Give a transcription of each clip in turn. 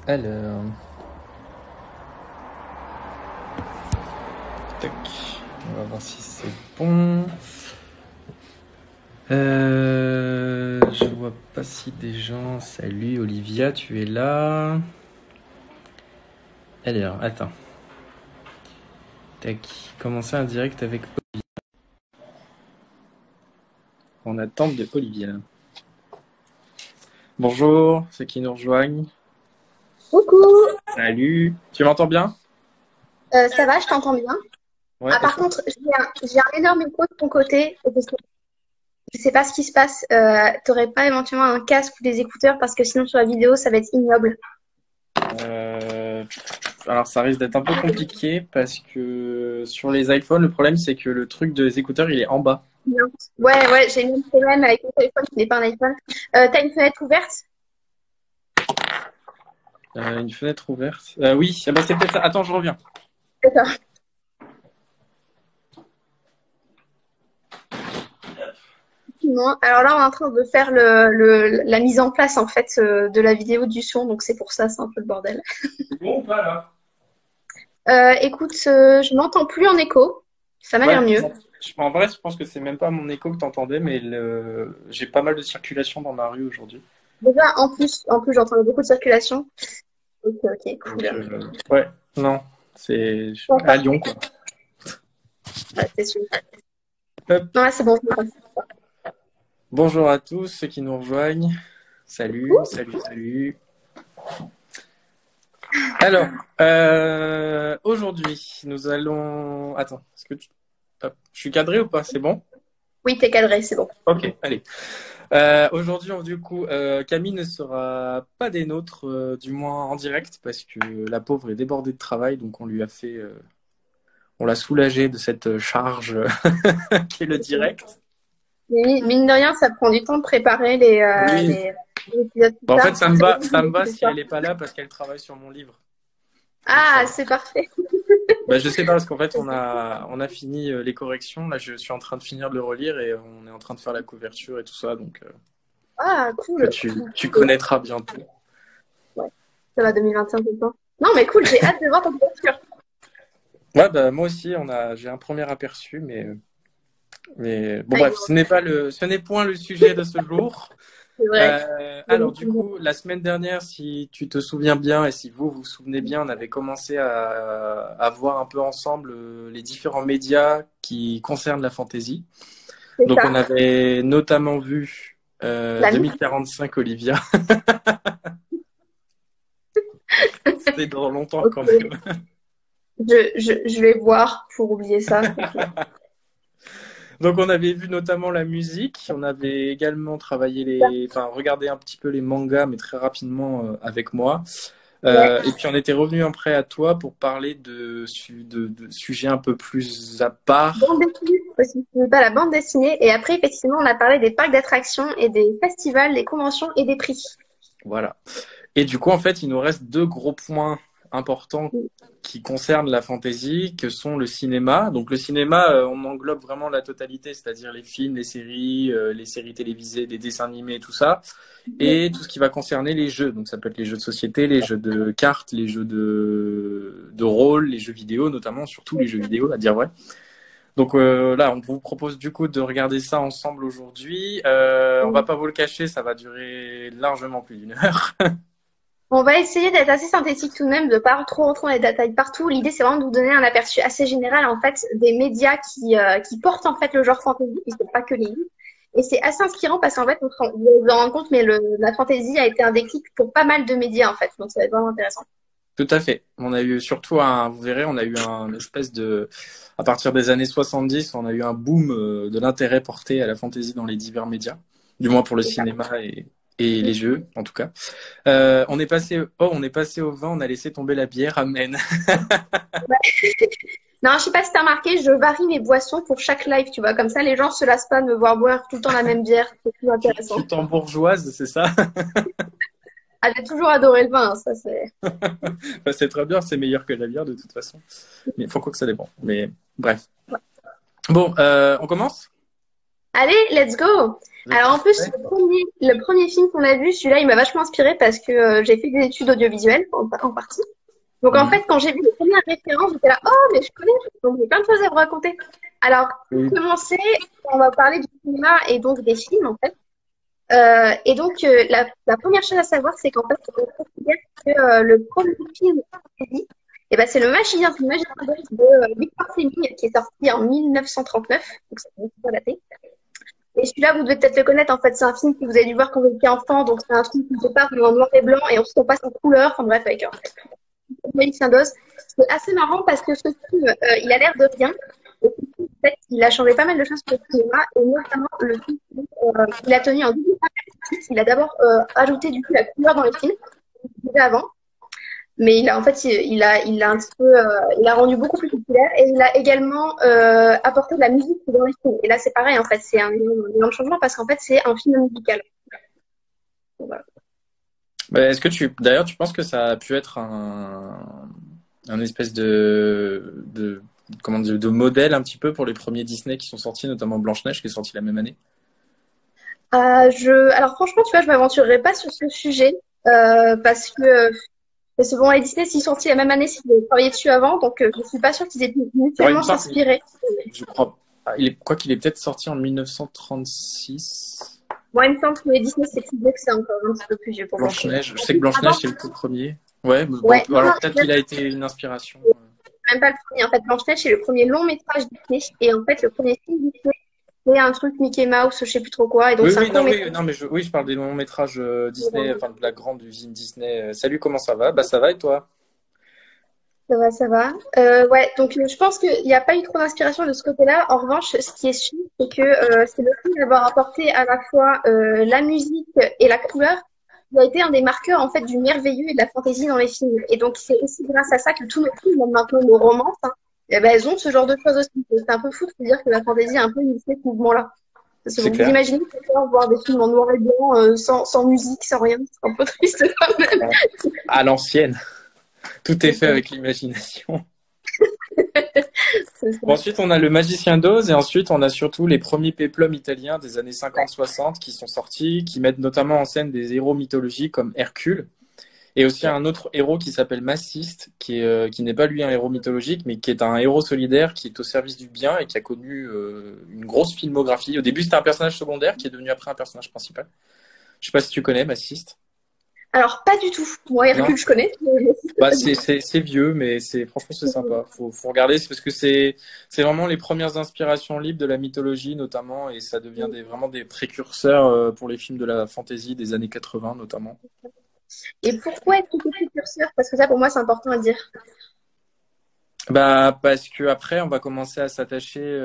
Alors, tac, on va voir si c'est bon. Je vois pas si des gens. Salut Olivia, tu es là. Alors, attends. Tac, commencer un direct avec Olivia. En attente de Olivia. Bonjour, ceux qui nous rejoignent. Coucou, Salut, tu m'entends bien? ça va, je t'entends bien. Ouais, Ah, est-ce par que... contre, j'ai un énorme écho de ton côté. Je sais pas ce qui se passe. T'aurais pas éventuellement un casque ou des écouteurs parce que sinon sur la vidéo, ça va être ignoble. Euh, Alors ça risque d'être un peu compliqué parce que sur les iPhones, le problème c'est que le truc des écouteurs il est en bas. Non. Ouais, ouais, j'ai le même problème avec mon téléphone qui n'est pas un iPhone. T'as une fenêtre ouverte? Une fenêtre ouverte. Oui, ah bah, c'est peut-être ça. Attends, je reviens. D'accord. Non. Alors là, on est en train de faire la mise en place en fait de la vidéo du son, donc c'est pour ça, c'est un peu le bordel. C'est bon ou pas là? Écoute, je m'entends plus en écho. Ça m'a l'air Ouais. mieux. En vrai, je pense que c'est même pas mon écho que t'entendais, mais j'ai pas mal de circulation dans ma rue aujourd'hui. Déjà, en plus, j'entendais beaucoup de circulation. Ok, ok, Donc, cool. ouais, non, c'est Bon, à Lyon parfait. quoi. Ouais, c'est sûr. Hop. Non, là, c'est bon. Je m'entends. Bonjour à tous ceux qui nous rejoignent. Salut, Coucou. salut, salut. Alors, aujourd'hui, nous allons. Attends, est-ce que tu. Hop, je suis cadré ou pas? C'est bon? Oui, t'es cadré, c'est bon. Ok, allez. Aujourd'hui, du coup, Camille ne sera pas des nôtres, du moins en direct, parce que la pauvre est débordée de travail, donc on lui a fait, on l'a soulagée de cette charge qui est le direct. Mais mine de rien, ça prend du temps de préparer les, Oui. les épisodes, tout Bon, en ça. fait, ça me va si elle n'est pas là parce qu'elle travaille sur mon livre. Donc ça Ah, va. c'est parfait. Bah, je sais pas parce qu'en fait, on a fini les corrections. Là, je suis en train de finir de le relire et on est en train de faire la couverture et tout ça, donc Ah, que cool. tu connaîtras bientôt. Ouais, ça va 2021, c'est bon. Non, mais cool, j'ai hâte de voir ta couverture. Ouais, bah, moi aussi, j'ai un premier aperçu, mais bon, Ah, bref, ce n'est point le sujet de ce jour. c'est vrai. Alors, du coup, la semaine dernière, si tu te souviens bien et si vous vous souvenez bien, on avait commencé à voir un peu ensemble les différents médias qui concernent la fantasy. C'est Donc, on ça. avait notamment vu La mise. 2045 Olivia. C'était dans longtemps Ok. quand même. Je vais voir pour oublier ça. Donc, on avait vu notamment la musique. On avait également travaillé enfin, regardé un petit peu les mangas, mais très rapidement avec moi. Ouais. Et puis on était revenu après à toi pour parler de sujets un peu plus à part. Bande dessinée aussi. C'est pas la bande dessinée. Et après, effectivement, on a parlé des parcs d'attractions et des festivals, des conventions et des prix. Voilà. Et du coup, en fait, il nous reste deux gros points importants qui concernent la fantasy, que sont le cinéma. Donc le cinéma, on englobe vraiment la totalité, c'est-à-dire les séries télévisées, les dessins animés, tout ça, et tout ce qui va concerner les jeux. Donc ça peut être les jeux de société, les jeux de cartes, les jeux de rôle, les jeux vidéo, notamment, surtout les jeux vidéo, à dire vrai. Donc là, on vous propose du coup de regarder ça ensemble aujourd'hui. On va pas vous le cacher, ça va durer largement plus d'une heure. On va essayer d'être assez synthétique tout de même, de pas trop rentrer dans les détails partout. L'idée, c'est vraiment de vous donner un aperçu assez général, en fait, des médias qui portent, en fait, le genre fantasy, et c'est pas que les livres. Et c'est assez inspirant parce qu'en fait, vous allez vous en rendre compte, mais la fantasy a été un déclic pour pas mal de médias, en fait. Donc, ça va être vraiment intéressant. Tout à fait. On a eu surtout vous verrez, on a eu un espèce à partir des années 70, on a eu un boom de l'intérêt porté à la fantasy dans les divers médias, du moins pour le C'est ça. cinéma et les jeux, en tout cas. On est passé au vin, on a laissé tomber la bière, amen. Non, je sais pas si t'as remarqué, je varie mes boissons pour chaque live, tu vois. Comme ça, les gens se lassent pas de me voir boire tout le temps la même bière. C'est plus Tu intéressant. t'embourgeoises, c'est ça? Ah, j'ai toujours adoré le vin, hein, ça c'est. Bah, c'est très bien, c'est meilleur que la bière de toute façon. Mais il faut quoi que ça dépend. Mais bref. Bon, on commence? Allez, let's go! Vous êtes Alors en tous plus, prêts? le premier film qu'on a vu, celui-là, il m'a vachement inspiré parce que j'ai fait des études audiovisuelles en partie. Donc en Mhm. fait, quand j'ai vu les premières références, j'étais là, oh, mais je connais, donc j'ai plein de choses à vous raconter. Alors, pour Oui. commencer, on va parler du cinéma et donc des films en fait. Et donc la première chose à savoir, c'est qu'en fait, on considère que le premier film fantasy, eh ben, c'est le Magicien d'Oz de Victor Fleming qui est sorti en 1939, donc ça fait pas daté. Et celui-là, vous devez peut-être le connaître, en fait, c'est un film que vous avez dû voir quand vous étiez enfant, donc c'est un truc qui se passe en noir et blanc et ensuite on passe en couleur, enfin bref, avec Magicien d'Oz. C'est assez marrant parce que ce film, il a l'air de rien. Et puis, en fait, il a changé pas mal de choses pour le cinéma, et notamment le film qu'il a tenu en 1986. Il a d'abord ajouté du coup la couleur dans les films, déjà avant, mais il a en fait il a un petit peu il a rendu beaucoup plus populaire et il a également apporté de la musique dans les films. Et là c'est pareil en fait, c'est un énorme changement parce qu'en fait c'est un film musical. Donc, voilà. Bah, est-ce que d'ailleurs, tu penses que ça a pu être un espèce comment dire, de modèle un petit peu pour les premiers Disney qui sont sortis, notamment Blanche-Neige qui est sorti la même année? Alors franchement, tu vois, je m'aventurerai pas sur ce sujet parce que bon, les Disney s'y sortis la même année s'ils avaient travaillé dessus avant, donc je suis pas sûre qu'ils aient pu Ouais, il me mutuellement semble, s'inspirer. je crois, quoi qu'il est peut-être sorti en 1936. Moi, il me semble que les Disney c'est plus vieux que c'est encore un petit peu plus vieux pour Blanche-Neige. Blanche-Neige, je sais que Blanche-Neige Avant, c'est le tout premier. Ouais, mais bon, ouais, non, alors non, peut-être qu'il a été une inspiration. même pas le premier. En fait, Blanche-Neige, c'est le premier long métrage Disney. Et en fait, le premier film Disney, c'est un truc Mickey Mouse, je sais plus trop quoi. Et donc, Oui, c'est un oui, court non, oui, métrage. non, mais oui, je parle des longs métrages Disney, enfin de la grande usine Disney. Salut, comment ça va? Bah ça va et toi? Ça va, ça va. Ouais, donc je pense qu'il n'y a pas eu trop d'inspiration de ce côté-là. En revanche, ce qui est sûr, c'est que c'est le fait d'avoir apporté à la fois la musique et la couleur qui a été un des marqueurs en fait du merveilleux et de la fantaisie dans les films. Et donc c'est aussi grâce à ça que tous nos films, même maintenant nos romances, hein, eh ben, elles ont ce genre de choses aussi. C'est un peu fou de se dire que la fantaisie a un peu initié ce mouvement-là. Parce que C'est bon, vous clair. imaginez quelqu'un voir des films en noir et blanc, sans musique, sans rien, c'est un peu triste quand même. À l'ancienne, tout est fait avec l'imagination. C'est ça. Bon, ensuite, on a le Magicien d'Oz et ensuite, on a surtout les premiers péplums italiens des années Ouais. 50-60 qui sont sortis, qui mettent notamment en scène des héros mythologiques comme Hercule et aussi Ouais. un autre héros qui s'appelle Massiste, qui n'est pas lui un héros mythologique, mais qui est un héros solidaire qui est au service du bien et qui a connu une grosse filmographie. Au début, c'était un personnage secondaire qui est devenu après un personnage principal. Je sais pas si tu connais Massiste. Alors, pas du tout. Moi, Non? Hercule, je connais, mais Bah, pas du c'est vieux, mais franchement, c'est tout. sympa. Faut regarder, c'est parce que c'est vraiment les premières inspirations libres de la mythologie, notamment, et ça devient vraiment des précurseurs pour les films de la fantasy des années 80, notamment. Et pourquoi être tout précurseur? Parce que ça, pour moi, c'est important à dire. Bah, parce que après, on va commencer à s'attacher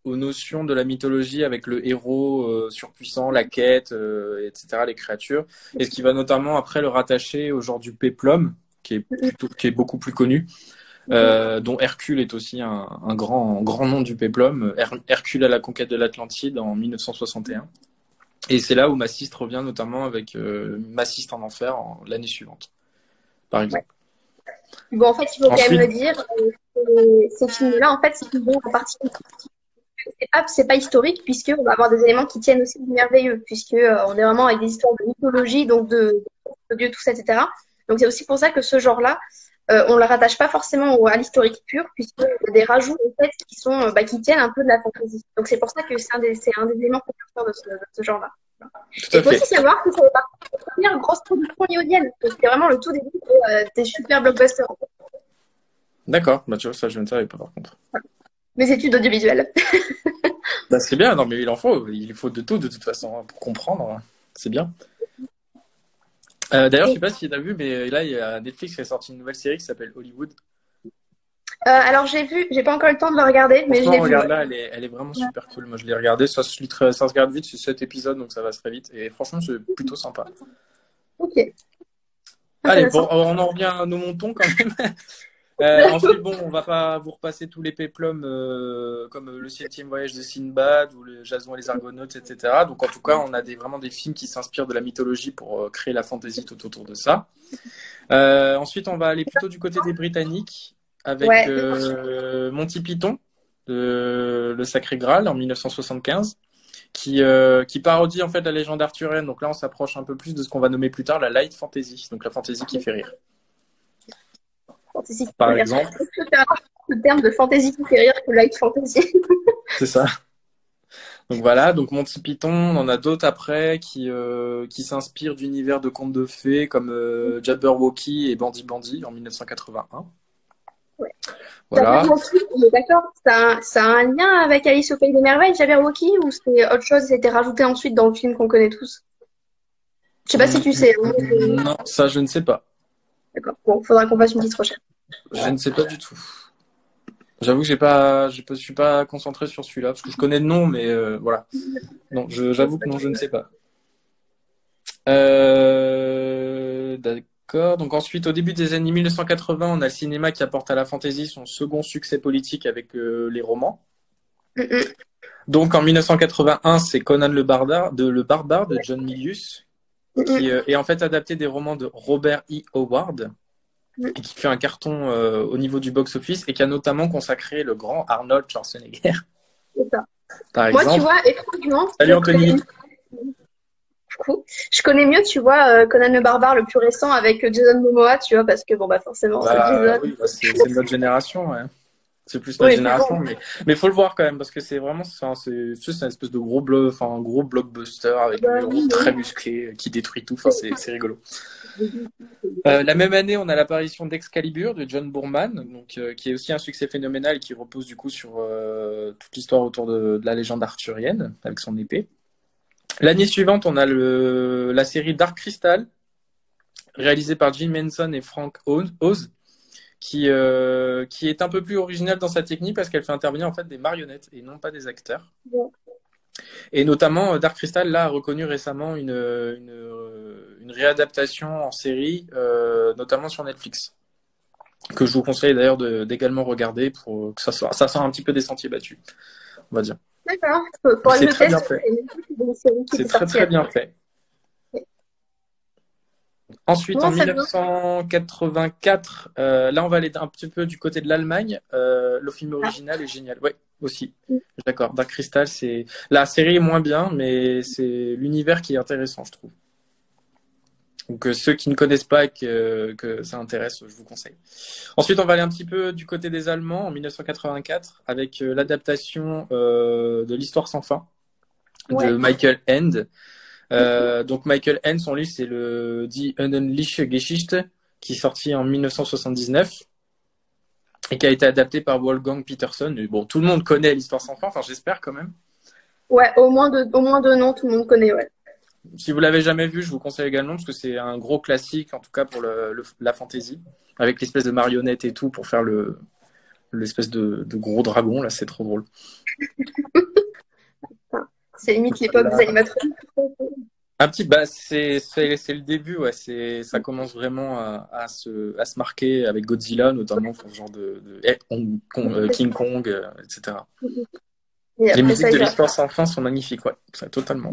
aux notions de la mythologie avec le héros surpuissant, la quête, etc., les créatures, et ce qui va notamment après le rattacher au genre du péplum, qui est beaucoup plus connu. Dont Hercule est aussi un grand nom du péplum. Hercule à la conquête de l'Atlantide en 1961. Et c'est là où Massiste revient notamment avec Massiste en enfer l'année suivante, par Ouais. exemple. Bon, en fait, il faut quand même Ensuite, le dire, ces films-là, en fait, c'est qu'ils vont en partie. C'est pas historique, puisqu'on va avoir des éléments qui tiennent aussi du merveilleux, puisque on est vraiment avec des histoires de mythologie, donc de Dieu, tout ça, etc. Donc, c'est aussi pour ça que ce genre-là, on ne le rattache pas forcément à l'historique pur, puisqu'il y a des rajouts en fait, qui tiennent un peu de la fantaisie. Donc, c'est pour ça que c'est un des éléments précurseurs de ce genre-là. tout Et à il faut fait. aussi savoir que ça fait partie des premières grosses productions hollywoodiennes. Donc, c'était vraiment le tout début des super blockbusters. D'accord. Bah, tu vois, ça, je ne savais pas, par contre. Mes études audiovisuelles. Bah, c'est bien. Non, mais il en faut. Il faut de tout, de toute façon, hein, pour comprendre. Hein. C'est bien. D'ailleurs, je sais Et, pas si tu as vu, mais là, il y a Netflix qui a sorti une nouvelle série qui s'appelle Hollywood. alors, j'ai pas encore eu le temps de le regarder, mais je Franchement, l'ai vu, regarde ouais. là, elle est vraiment super cool. Moi, je l'ai regardé, ça se regarde vite, c'est 7 épisodes, donc ça va très vite. Et franchement, c'est plutôt sympa. Ok, Allez, bon, intéressant. on en revient à nos montons quand même. Ensuite, bon, on va pas vous repasser tous les péplums comme le septième voyage de Sinbad ou le Jason et les Argonautes, etc. Donc, en tout cas, on a vraiment des films qui s'inspirent de la mythologie pour créer la fantaisie tout autour de ça. Ensuite, on va aller plutôt du côté des Britanniques avec Ouais. Monty Python. Le Sacré Graal en 1975, qui parodie en fait la légende arthurienne. Donc là, on s'approche un peu plus de ce qu'on va nommer plus tard la light fantasy, donc la fantasy qui fait rire. Fantasy qui Par fait rire. exemple. Le terme de fantasy qui fait rire que light fantasy. C'est ça. Donc voilà, donc Monty Python, on en a d'autres après qui s'inspirent d'univers de contes de fées comme Jabberwocky et Bandy Bandy en 1981. Ouais. Voilà. Jabberwocky, d'accord, ça a un lien avec Alice au Pays des Merveilles, Jabberwocky, ou c'est autre chose, c'était rajouté ensuite dans le film qu'on connaît tous? Je sais pas si tu sais. Non, ça je ne sais pas. D'accord, bon, faudra qu'on fasse une petite recherche. Je ne sais pas du tout. J'avoue que je suis pas concentré sur celui-là parce que je connais le nom, mais voilà. Non, j'avoue que non, je ne sais pas. D'accord. Donc ensuite, au début des années 1980, on a le cinéma qui apporte à la fantasy son second succès politique avec les romans. Donc en 1981, c'est Conan le Barbare de John Milius, qui est en fait adapté des romans de Robert E. Howard, et qui fait un carton au niveau du box-office et qui a notamment consacré le grand Arnold Schwarzenegger. C'est ça. Par Moi, exemple. tu vois, étrangement, Salut Anthony. Je connais mieux, tu vois, Conan le Barbare le plus récent avec Jason Momoa, tu vois, parce que bon, bah forcément, c'est Jason. Oui, c'est notre génération, ouais. C'est plus notre génération, bon. Mais faut le voir quand même parce que c'est vraiment, c'est juste une espèce de un gros blockbuster avec un héros très musclé qui détruit tout. Enfin, c'est rigolo. La même année, on a l'apparition d'Excalibur de John Boorman, donc qui est aussi un succès phénoménal et qui repose du coup sur toute l'histoire autour de la légende arthurienne avec son épée. L'année suivante, on a la série Dark Crystal, réalisée par Jim Henson et Frank Oz, qui est un peu plus originale dans sa technique parce qu'elle fait intervenir en fait des marionnettes et non pas des acteurs. Ouais. Et notamment, Dark Crystal là, a reconnu récemment une réadaptation en série, notamment sur Netflix, que je vous conseille d'ailleurs d'également regarder pour que ça sort un petit peu des sentiers battus, on va dire. D'accord. C'est très bien fait. C'est très bien fait. Ensuite, en 1984, là, on va aller un petit peu du côté de l'Allemagne. Le film original est génial. Oui, aussi. D'accord. Dark Crystal, la série est moins bien, mais c'est l'univers qui est intéressant, je trouve. Donc, ceux qui ne connaissent pas et que ça intéresse, je vous conseille. Ensuite, on va aller un petit peu du côté des Allemands en 1984 avec l'adaptation de l'Histoire sans fin de Michael Ende. Donc Michael Ende, son livre, c'est le Die Unendliche Geschichte, qui est sorti en 1979 et qui a été adapté par Wolfgang Peterson. Et bon, tout le monde connaît l'Histoire sans fin, enfin j'espère quand même. Ouais, au moins deux noms, tout le monde connaît, ouais. Si vous l'avez jamais vu, je vous conseille également parce que c'est un gros classique, en tout cas pour la fantasy, avec l'espèce de marionnette et tout pour faire l'espèce de gros dragon. Là, c'est trop drôle. C'est limite l'époque des animatroniques. Un petit, c'est le début, ouais. Ça commence vraiment à se marquer avec Godzilla, notamment pour ce genre King Kong, etc. Les musiques de l'Histoire sans fin sont magnifiques, ouais. Ça, totalement.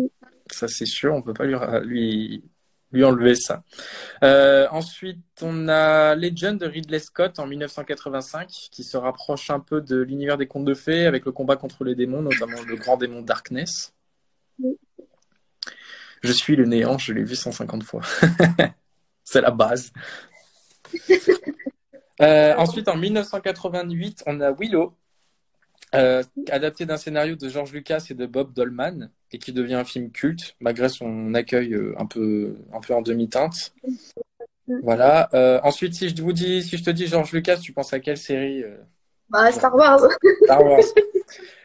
Ça, c'est sûr, on peut pas lui enlever ça. Ensuite, on a Legend de Ridley Scott en 1985, qui se rapproche un peu de l'univers des contes de fées avec le combat contre les démons, notamment le grand démon Darkness. Je suis le néant, je l'ai vu 150 fois. C'est la base. Ensuite, en 1988, on a Willow, adapté d'un scénario de George Lucas et de Bob Dolman, et qui devient un film culte, malgré son accueil un peu en demi-teinte. Voilà. Ensuite, si je te dis George Lucas, tu penses à quelle série Star Wars. Star Wars.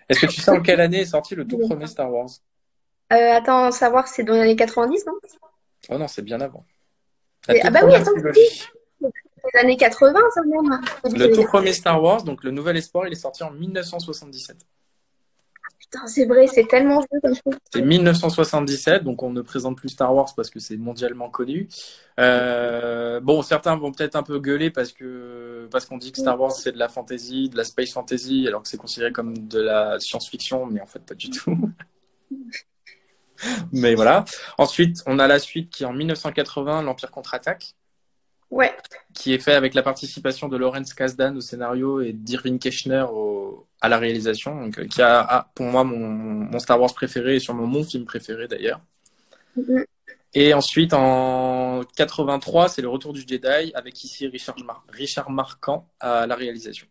Est-ce que tu sais en quelle année est sorti le tout premier Star Wars? Attends, savoir, c'est dans les années 90, non? Oh non, c'est bien avant. Oui, attends, les années 80, ça même. Le tout premier Star Wars, donc le Nouvel Espoir, il est sorti en 1977. Putain, c'est vrai, c'est tellement vieux comme chose. C'est 1977, donc on ne présente plus Star Wars parce que c'est mondialement connu. Bon, certains vont peut-être un peu gueuler parce qu'on dit que Star Wars c'est de la fantasy, de la space fantasy, alors que c'est considéré comme de la science-fiction, mais en fait pas du tout. Mais voilà. Ensuite, on a la suite qui est en 1980, l'Empire contre-attaque. Ouais. qui est fait avec la participation de Lawrence Kasdan au scénario et d'Irving Kershner à la réalisation, donc, qui a pour moi mon Star Wars préféré et sûrement mon film préféré d'ailleurs. Mhm. Et ensuite, en 83, c'est Le Retour du Jedi, avec ici Richard Marquand à la réalisation.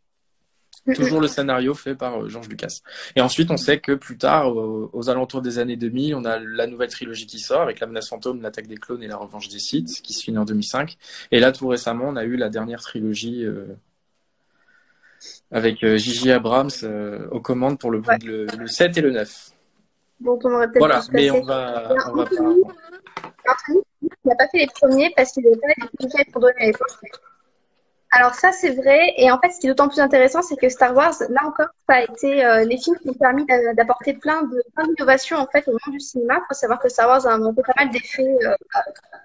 Toujours le scénario fait par George Lucas. Et ensuite, on sait que plus tard, aux alentours des années 2000, on a la nouvelle trilogie qui sort, avec La Menace Fantôme, L'Attaque des Clones et La Revanche des Sith, qui se finit en 2005. Et là, tout récemment, on a eu la dernière trilogie avec J.J. Abrams aux commandes pour le 7 et le 9. Donc on aurait peut-être Voilà, pu se mais passer. on va Anthony, il n'a pas fait les premiers parce qu'il n'avait pas les budgets pour donner à l'époque. Alors ça, c'est vrai. Et en fait, ce qui est d'autant plus intéressant, c'est que Star Wars, là encore, ça a été les films qui ont permis d'apporter plein d'innovations en fait au monde du cinéma. Il faut savoir que Star Wars a inventé pas mal d'effets.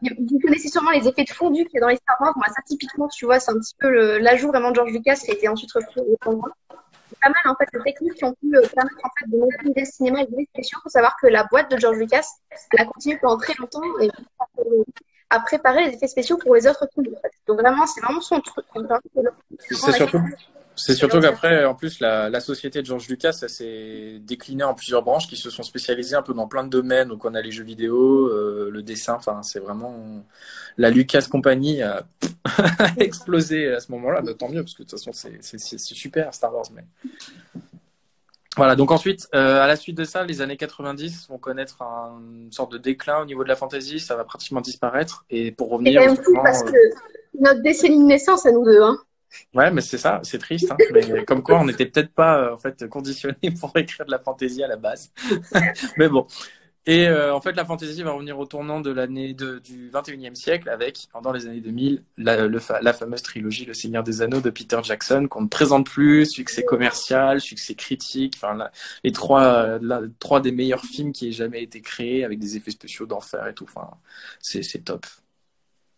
Vous connaissez sûrement les effets de fondu qu'il y a dans les Star Wars. Moi, ça typiquement, tu vois, c'est un petit peu l'ajout vraiment de George Lucas qui a été ensuite repris au Congrès. C'est pas mal en fait de techniques qui ont pu permettre en fait de moderniser le cinéma et de l'expression. Il faut savoir que la boîte de George Lucas, elle a continué pendant très longtemps et à préparer les effets spéciaux pour les autres films. En fait. Donc vraiment, c'est vraiment son truc. C'est surtout qu'après, en plus, la société de George Lucas, ça s'est décliné en plusieurs branches qui se sont spécialisées un peu dans plein de domaines. Donc, on a les jeux vidéo, le dessin. Enfin, c'est vraiment la Lucas Company a explosé à ce moment-là. Bah, tant mieux, parce que de toute façon, c'est super Star Wars. Mais voilà. Donc ensuite, à la suite de ça, les années 90 vont connaître une sorte de déclin au niveau de la fantasy. Ça va pratiquement disparaître. Et pour C'est revenir, quand même fou parce que notre décennie de naissance à nous deux, hein. ouais, mais c'est ça, c'est triste, hein. Mais comme quoi, on n'était peut-être pas en fait conditionné pour écrire de la fantasy à la base. Mais bon. Et en fait, la fantasy va revenir au tournant de du 21e siècle avec, pendant les années 2000, la fameuse trilogie Le Seigneur des Anneaux de Peter Jackson qu'on ne présente plus, succès commercial, succès critique, enfin les trois des meilleurs films qui aient jamais été créés avec des effets spéciaux d'enfer et tout. Enfin, c'est top.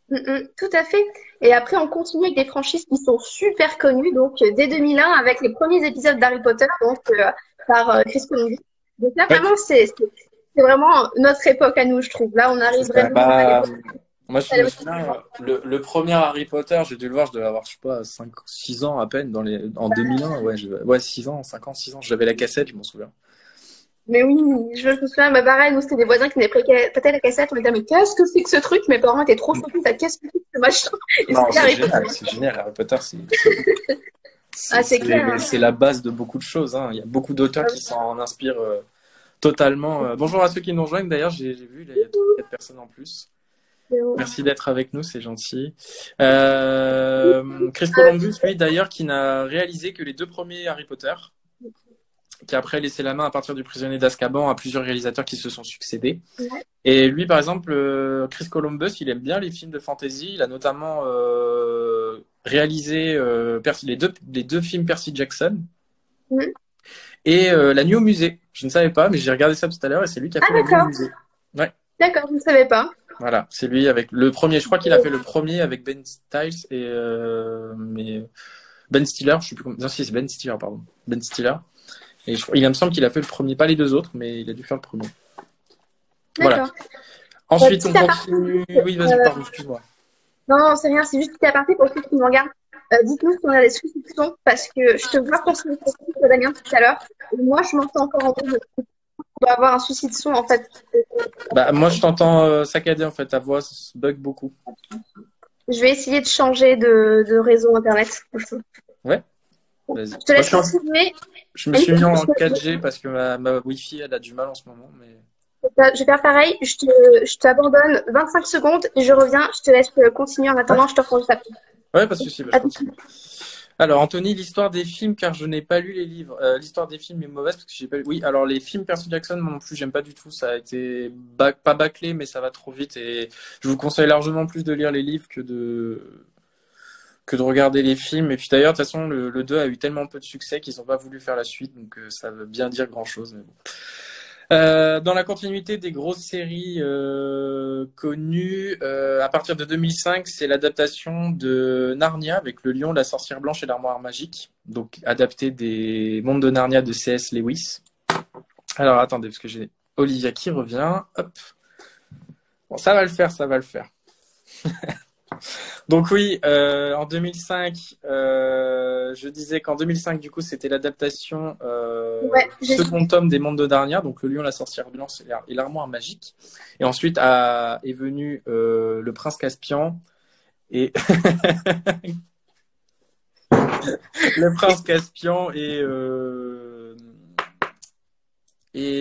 Tout à fait. Et après, on continue avec des franchises qui sont super connues. Donc, dès 2001, avec les premiers épisodes d'Harry Potter, donc par Chris Columbus. Donc là, Ouais. vraiment, c'est vraiment notre époque à nous, je trouve. Là, on arrive vraiment à l'époque. Moi, je me souviens, le premier Harry Potter, j'ai dû le voir, je devais avoir, je sais pas, 6 ans à peine, en 2001, ouais, 6 ans, 5 ans, 6 ans, j'avais la cassette, je m'en souviens. Mais oui, je me souviens, ma pareil, nous, c'était des voisins qui n'avaient prêté la cassette. On était mais qu'est-ce que c'est que ce truc? Mes parents étaient trop choqués. Qu'est-ce que c'est que ce machin? Non, c'est génial, Harry Potter, c'est clair. C'est la base de beaucoup de choses, hein. Il y a beaucoup d'auteurs qui s'en inspirent totalement. Bonjour à ceux qui nous rejoignent, d'ailleurs, j'ai vu, il y a 4 personnes en plus. Merci d'être avec nous, c'est gentil. Chris Columbus, lui, d'ailleurs, qui n'a réalisé que les 2 premiers Harry Potter, qui a après laissé la main à partir du Prisonnier d'Azkaban à plusieurs réalisateurs qui se sont succédés. Ouais. Et lui, par exemple, Chris Columbus, il aime bien les films de fantasy. Il a notamment réalisé les deux films Percy Jackson et La Nuit au musée. Je ne savais pas, mais j'ai regardé ça tout à l'heure et c'est lui qui a fait La Nuit au musée. Ouais. D'accord, je ne savais pas. Voilà, c'est lui avec le premier. Je crois qu'il a fait le premier avec Ben Stiles et mais Ben Stiller. Je sais plus comment. Non, si c'est Ben Stiller, pardon. Ben Stiller. Et il me semble qu'il a fait le premier, pas les 2 autres, mais il a dû faire le premier. Voilà. Ensuite, on continue. Oui, vas-y, pardon, excuse-moi. Non, c'est rien, c'est juste petit aparté pour ceux qui me regardent. Dites-nous si on a des soucis de son, parce que je te vois continuer sur Damien tout à l'heure. Et moi, je m'entends encore en train on doit avoir un souci de son, en fait. Bah, moi, je t'entends saccadé, en fait. Ta voix bug beaucoup. Je vais essayer de changer de réseau Internet. Ouais. Vas-y. Je te laisse continuer. Je me suis mis en 4G parce que ma Wi-Fi, elle a du mal en ce moment. Mais... Je vais faire pareil. Je t'abandonne 25 secondes et je reviens. Je te laisse continuer. En attendant, je te reprends juste après. Ouais, pas de souci. Bah, alors, Anthony, l'histoire des films, car je n'ai pas lu les livres. L'histoire des films est mauvaise parce que j'ai pas lu. Oui, alors les films Percy Jackson, moi non plus, j'aime pas du tout. Ça a été pas bâclé, mais ça va trop vite. Et je vous conseille largement plus de lire les livres que de regarder les films. Et puis d'ailleurs, de toute façon, le 2 a eu tellement peu de succès qu'ils n'ont pas voulu faire la suite. Donc ça veut bien dire grand-chose. Mais bon. Dans la continuité des grosses séries connues, à partir de 2005, c'est l'adaptation de Narnia avec le lion, la sorcière blanche et l'armoire magique. Donc adapté des mondes de Narnia de C.S. Lewis. Alors attendez, parce que j'ai Olivia qui revient. Hop. Bon, ça va le faire, ça va le faire. Donc oui, en 2005, je disais qu'en 2005, du coup, c'était l'adaptation Ouais, du second tome des Mondes de Narnia, donc Le Lion, la Sorcière Blanche et l'Armoire Magique. Et ensuite est venu Le Prince Caspian et Le Prince Caspian et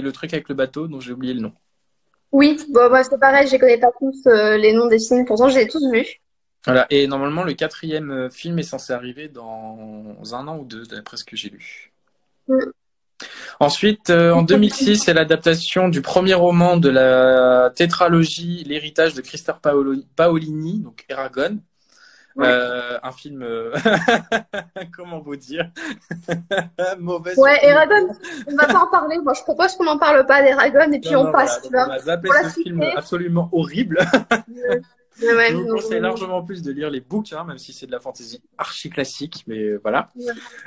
le truc avec le bateau, dont j'ai oublié le nom. Oui, bon, moi c'est pareil, je connais pas tous les noms des films, pourtant je les ai tous vus. Voilà. Et normalement, le quatrième film est censé arriver dans un an ou deux, d'après ce que j'ai lu. Mm. Ensuite, en 2006, c'est l'adaptation du premier roman de la tétralogie L'héritage de Christophe Paolini, donc Eragon. Ouais. Un film, comment vous dire, mauvais. Ouais, Eragon, on va pas en parler. Moi, je propose qu'on n'en parle pas d'Eragon et puis Non, on non, passe, voilà, tu vois. on a zappé Pour la ce film citer. absolument horrible. Ouais, Je vous non, conseille non. largement plus de lire les bouquins, même si c'est de la fantasy archi classique, mais voilà. Ouais.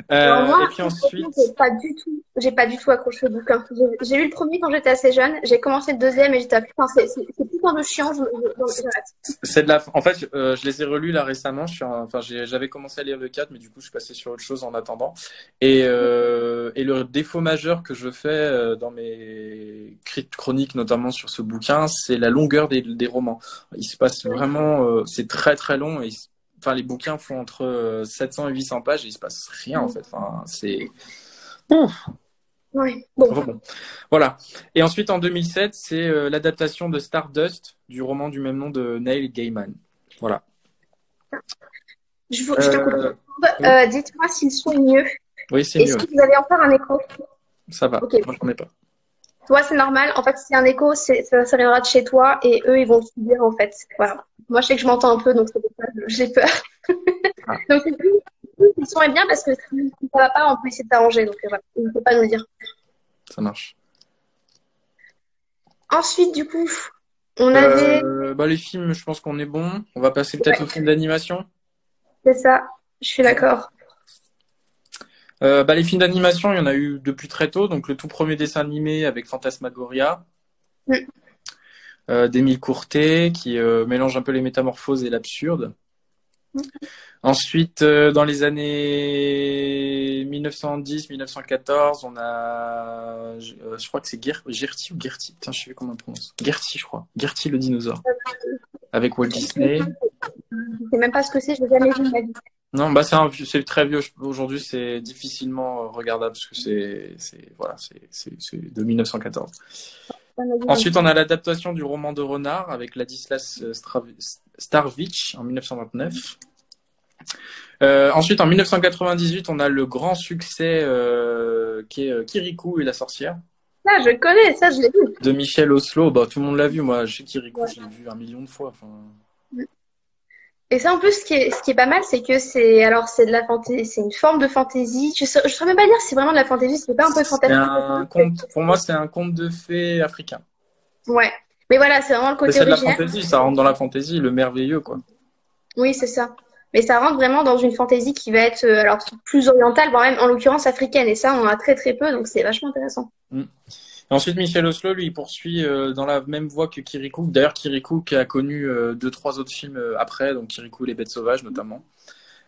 Alors moi, Et puis franchement, ensuite, j'ai pas du tout accroché au bouquin. J'ai lu le premier quand j'étais assez jeune, j'ai commencé le deuxième et j'étais à putain, c'est putain de chiant, j'arrête. c'est de la. En fait, je les ai relus là récemment. J'avais commencé à lire le 4, mais du coup, je suis passé sur autre chose en attendant. Et le défaut majeur que je fais dans mes chroniques, notamment sur ce bouquin, c'est la longueur des romans. Il se passe vraiment, c'est très très long. Enfin, les bouquins font entre 700 et 800 pages et il se passe rien en fait. Enfin, c'est. Ouf. Ouais, bon. Enfin, bon. Voilà. Et ensuite, en 2007, c'est l'adaptation de Stardust du roman du même nom de Neil Gaiman. Voilà. Je te coupe. Oui, Dites-moi s'ils sont mieux. oui, c'est Est-ce mieux. que vous avez encore un écho? Ça va. Ok. Moi, j'en ai pas. Toi, c'est normal. En fait, si un écho, ça viendra de chez toi et eux, ils vont le subir, en fait. Voilà. Moi, je sais que je m'entends un peu, donc c'est pour ça que j'ai peur. Ah, Donc, ils sont bien parce que si ça va pas, on peut essayer de t'arranger. Donc, voilà. Il ne faut pas nous le dire. ça marche. Ensuite, du coup, on avait. Bah, les films, je pense qu'on est bon. On va passer peut-être au film d'animation. C'est ça. Je suis d'accord. Bah, les films d'animation, il y en a eu depuis très tôt. Donc, le tout premier dessin animé avec Fantasmagoria, Mm. d'Émile Courtet, qui mélange un peu les métamorphoses et l'absurde. Ensuite, dans les années 1910-1914, on a, je crois que c'est Gertie ou Gertie. Putain, je sais plus comment on prononce. Gertie, je crois. Gertie le dinosaure. Avec Walt Disney. Je sais même pas ce que c'est. Je l'ai jamais vu de ma vie. Non, bah c'est très vieux. Aujourd'hui, c'est difficilement regardable parce que voilà, c'est de 1914. Ensuite, on a l'adaptation du roman de Renard avec Ladislas Starvich en 1929. Ensuite, en 1998, on a le grand succès qui est Kirikou et la sorcière Ça, je le connais. Ça, je l'ai vu. de Michel Oslo. Bah, tout le monde l'a vu. Moi, chez Kirikou, Ouais. je l'ai vu 1 million de fois. Enfin, Et ça, en plus, ce qui est pas mal, c'est que c'est de la fantaisie, c'est une forme de fantaisie. Je saurais même pas dire si c'est vraiment de la fantaisie, c'est pas un peu de c'est fantastique. un conte. Pour moi, c'est un conte de fées africain. Ouais. Mais voilà, c'est vraiment le Mais côté c'est de la original. fantaisie. Ça rentre dans la fantaisie, le merveilleux, quoi. Oui, c'est ça. Mais ça rentre vraiment dans une fantaisie qui va être, alors, plus orientale, voire même, en l'occurrence, africaine. Et ça, on en a très, très peu, donc c'est vachement intéressant. Mm. Et ensuite, Michel Oslo, lui, il poursuit dans la même voie que Kirikou. D'ailleurs, Kirikou qui a connu 2, 3 autres films après, donc Kirikou et les bêtes sauvages notamment.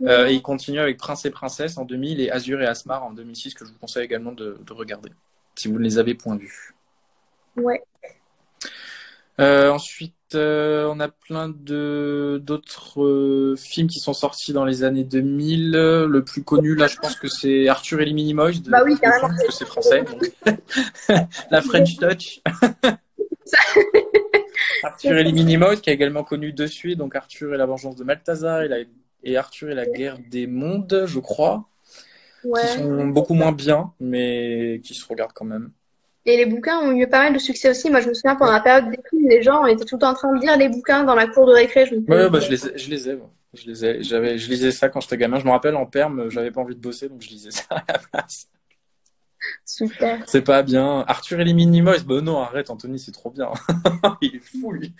Et il continue avec Prince et Princesse en 2000 et Azur et Asmar en 2006, que je vous conseille également de regarder, si vous ne les avez point vus. Ouais. Ensuite, on a plein d'autres films qui sont sortis dans les années 2000. Le plus connu, là, je pense que c'est Arthur et les Minimoys Bah oui, carrément. parce que c'est français. Donc. La French Touch. Arthur et les Minimoys, qui a également connu 2 suites, donc Arthur et la vengeance de Malthazar et Arthur et la guerre des mondes, je crois, qui Ouais. sont beaucoup moins bien, mais qui se regardent quand même. Et les bouquins ont eu pas mal de succès aussi. Moi, je me souviens, pendant la période d'études, les gens étaient tout le temps en train de lire les bouquins dans la cour de récré. Je me Ouais, souviens. bah, je les ai, moi. Je lisais ça quand j'étais gamin. Je me rappelle en perm, j'avais pas envie de bosser, donc je lisais ça à la place. Super. C'est pas bien. Arthur et les Minimoys, bah non, arrête, Anthony, c'est trop bien. Il est fou, lui.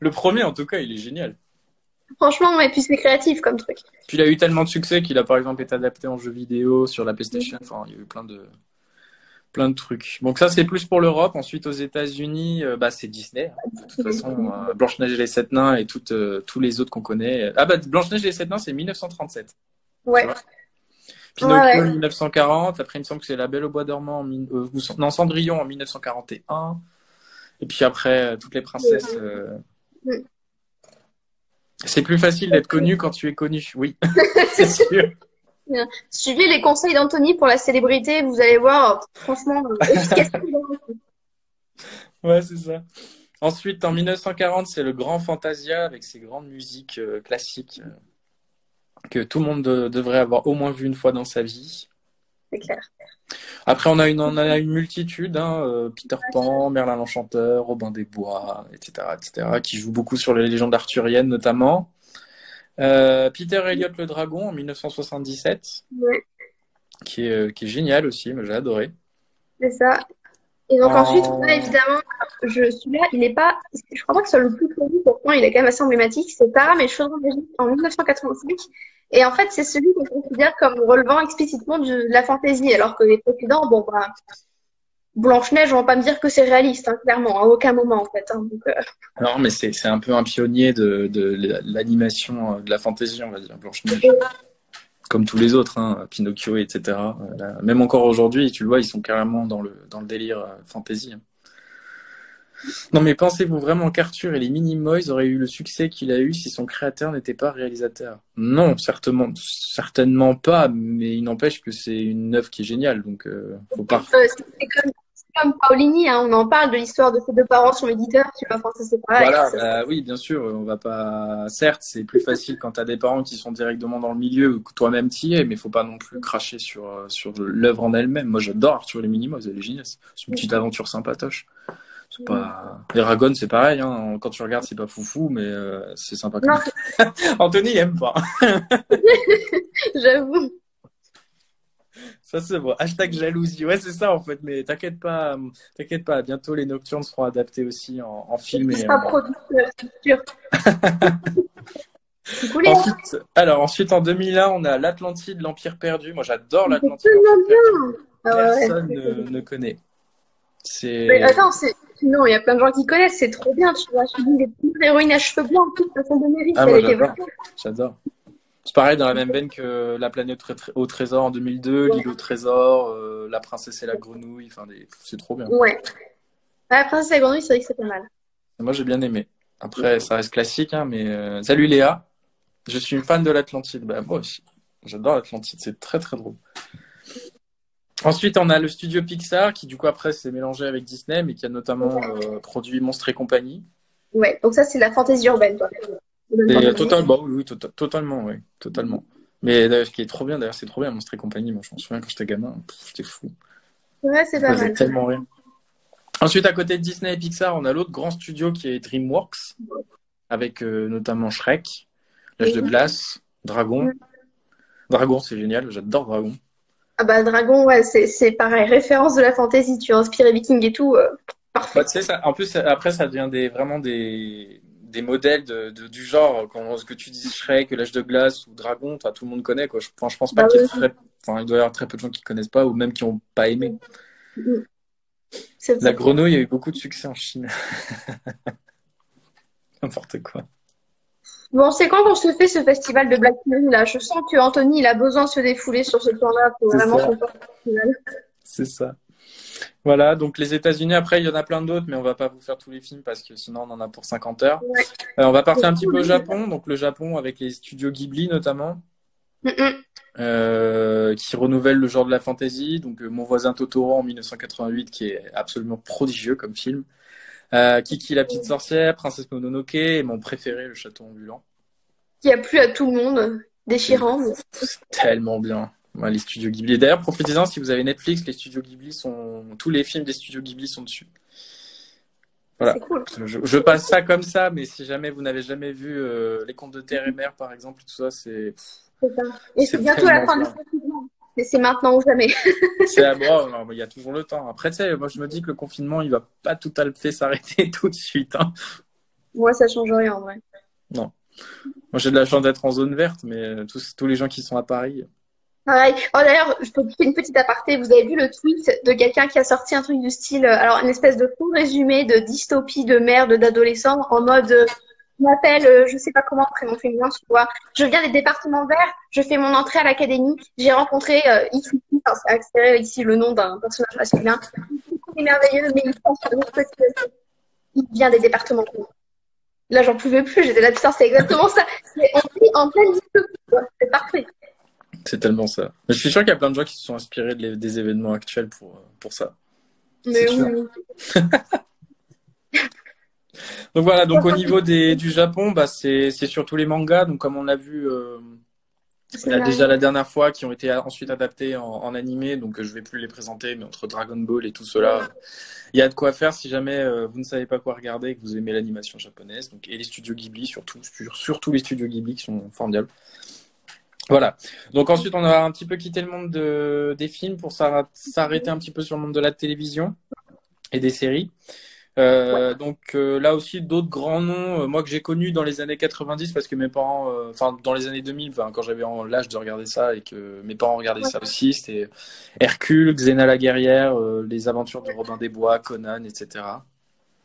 Le premier, en tout cas, il est génial. Franchement, et puis c'est créatif comme truc. Puis il a eu tellement de succès qu'il a par exemple été adapté en jeu vidéo sur la PlayStation. Enfin, il y a eu Plein de trucs. Donc ça, c'est plus pour l'Europe. Ensuite, aux États-Unis, bah, c'est Disney. De toute façon, Blanche-Neige et les Sept Nains et tous les autres qu'on connaît. Ah bah, Blanche-Neige et les Sept Nains, c'est 1937. Tu Ouais. vois. Ouais, Pinocchio, ouais. 1940. Après, il me semble que c'est La Belle au Bois dormant, non, Cendrillon en 1941. Et puis après, toutes les princesses. Mm. C'est plus facile d'être connu quand tu es connu. Oui, c'est sûr. Bien. Suivez les conseils d'Anthony pour la célébrité, vous allez voir, franchement, efficace. Ouais, c'est ça. Ensuite, en 1940, c'est le Grand Fantasia avec ses grandes musiques classiques que tout le monde devrait avoir au moins vu une fois dans sa vie. C'est clair. Après, on a une multitude, hein, Peter Pan, Merlin l'Enchanteur, Robin des Bois, etc., etc., qui jouent beaucoup sur les légendes arthuriennes notamment. Peter Elliott le Dragon en 1977, Ouais, qui est génial aussi, moi j'ai adoré. c'est ça. Et donc ensuite, on a En... évidemment, celui-là, il n'est pas, je crois pas que ce soit le plus connu, pourtant il est quand même assez emblématique, c'est Tara mais Chaudron magique en 1985. Et en fait, c'est celui qu'on considère comme relevant explicitement de la fantaisie, alors que les précédents, bon, bah, Blanche-Neige, on va pas me dire que c'est réaliste, hein, clairement, à aucun moment, en fait. Hein, donc, Non, mais c'est un peu un pionnier de l'animation de la fantaisie, on va dire, Blanche-Neige. Comme tous les autres, hein, Pinocchio, etc. Même encore aujourd'hui, tu le vois, ils sont carrément dans le délire fantasy. Hein. Non, mais pensez-vous vraiment qu'Arthur et les Minimoys auraient eu le succès qu'il a eu si son créateur n'était pas réalisateur? Non, certainement pas, mais il n'empêche que c'est une œuvre qui est géniale, donc faut pas. c'est comme Paolini, hein, on en parle de l'histoire de ses deux parents son éditeur, tu vois, enfin, ça c'est pareil. Voilà, Ça, bah oui, bien sûr, on va pas. Certes, c'est plus facile quand t'as des parents qui sont directement dans le milieu ou que toi-même t'y es, mais faut pas non plus cracher sur l'œuvre en elle-même. Moi, j'adore Arthur et les Minimoys, elle est géniale. C'est une petite aventure sympatoche. C'est pas. Eragon, c'est pareil, hein. Quand tu regardes, c'est pas foufou, mais c'est sympa quand non, même. Anthony, il aime pas. j'avoue. Ça, c'est bon. Hashtag jalousie. Ouais, c'est ça, en fait. Mais t'inquiète pas, t'inquiète pas. Bientôt, les Nocturnes seront adaptés aussi en film Ce et sera producteur, c'est sûr. Du coup, les ensuite, en 2001, on a l'Atlantide, l'Empire perdu. Moi, j'adore c'est l'Atlantide, tellement l'Empire perdu. bien. Ah ouais, Personne ne connaît. mais C'est. attends, non, il y a plein de gens qui connaissent, c'est trop bien, tu vois. Je dis, les premières héroïnes à cheveux blancs, en plus, façon de mérite, Ah, elle moi, était j'adore. vraiment. J'adore. C'est pareil, dans la même veine que La planète au trésor en 2002, Ouais. L'île au trésor, La princesse et la grenouille. Enfin, c'est trop bien. Ouais. Ah, la princesse et la grenouille, c'est vrai que c'est pas mal. Moi, j'ai bien aimé. Après, ça reste classique, hein, mais salut Léa. Je suis une fan de l'Atlantide. Bah, moi aussi. J'adore l'Atlantide. C'est très, très drôle. Ensuite, on a le studio Pixar qui, du coup, après, s'est mélangé avec Disney, mais qui a notamment produit Monstres et compagnie. Ouais, donc ça, c'est la fantaisie urbaine, toi. Et totalement, oui, totalement, oui, totalement. Mais d'ailleurs, ce qui est trop bien, d'ailleurs, c'est trop bien, Monstres et compagnie. Moi, je m'en souviens quand j'étais gamin, j'étais fou. Ouais, c'est Ça pas faisait mal. tellement rire. Ensuite, à côté de Disney et Pixar, on a l'autre grand studio qui est DreamWorks, avec notamment Shrek, L'Âge de glace, Dragon. Dragon, c'est génial, j'adore Dragon. Ah bah, Dragon, ouais, c'est pareil. Référence de la fantaisie, tu as inspiré Viking et tout, Bah, parfait. tu sais, ça, en plus, après, ça devient vraiment des modèles du genre, quand ce que tu dis Shrek, L'Âge de glace ou Dragon, tout le monde connaît, quoi. Enfin, je pense pas Bah qu'il y ait oui. enfin, il doit y avoir très peu de gens qui connaissent pas ou même qui ont pas aimé. C'est La ça. grenouille a eu beaucoup de succès en Chine. N'importe quoi. Bon, c'est quand qu'on se fait ce festival de Black Moon, là? Je sens que Anthony, il a besoin de se défouler sur ce tour-là pour C'est vraiment ça, qu'on fasse le festival. c'est ça. Voilà, donc les États-Unis, après, il y en a plein d'autres, mais on va pas vous faire tous les films parce que sinon on en a pour 50 heures. Ouais. On va partir un petit peu au Japon, donc le Japon avec les studios Ghibli notamment, Mm-mm. qui renouvellent le genre de la fantasy. Donc Mon voisin Totoro en 1988, qui est absolument prodigieux comme film. Kiki la petite sorcière, Princesse Mononoke, et mon préféré, Le château ambulant. Qui a plu à tout le monde, C'est déchirant. c'est tellement bien. Ouais, les studios Ghibli. Et d'ailleurs, profitez-en si vous avez Netflix, les studios Ghibli tous les films des studios Ghibli sont dessus. Voilà. C'est cool. Je passe ça comme ça, mais si jamais vous n'avez jamais vu Les Contes de Terre et Mer, par exemple, tout ça, C'est ça. Et c'est c'est bientôt la tellement fin du bien. confinement. Mais c'est maintenant ou jamais. C'est à moi, il y a toujours le temps. Après, tu sais, moi je me dis que le confinement, il va pas tout à fait s'arrêter tout de suite. Hein. Moi, ça change rien en vrai. Non. Moi j'ai de la chance d'être en zone verte, mais tous les gens qui sont à Paris. Pareil. Oh, d'ailleurs, je peux faire une petite aparté. Vous avez vu le tweet de quelqu'un qui a sorti un truc du style, alors une espèce de faux résumé de dystopie de merde d'adolescent en mode, je m'appelle, je sais pas comment, prénom féminin, tu vois. Je viens des départements verts, je fais mon entrée à l'académie, j'ai rencontré X, enfin, c'est accéléré ici le nom d'un personnage masculin. Il est merveilleux, mais il pense qu'il vient des départements verts. Là, j'en pouvais plus, j'étais là, putain, c'est exactement ça. On vit en pleine dystopie, quoi. C'est parfait. C'est tellement ça. Mais je suis sûr qu'il y a plein de gens qui se sont inspirés des événements actuels pour ça. Mais C'est sûr. oui. Donc voilà, donc au niveau du Japon, bah c'est surtout les mangas. Donc comme on l'a vu déjà la dernière fois, qui ont été ensuite adaptés en animé. Donc je vais plus les présenter, mais entre Dragon Ball et tout cela, il y a de quoi faire si jamais vous ne savez pas quoi regarder et que vous aimez l'animation japonaise. Donc et les studios Ghibli surtout les studios Ghibli qui sont formidables. Voilà. Donc ensuite, on a un petit peu quitté le monde des films pour s'arrêter un petit peu sur le monde de la télévision et des séries. Donc là aussi, d'autres grands noms, moi que j'ai connus dans les années 90 parce que mes parents, enfin dans les années 2000, quand j'avais l'âge de regarder ça et que mes parents regardaient ça aussi, c'était Hercule, Xena la guerrière, les aventures de Robin des Bois, Conan, etc.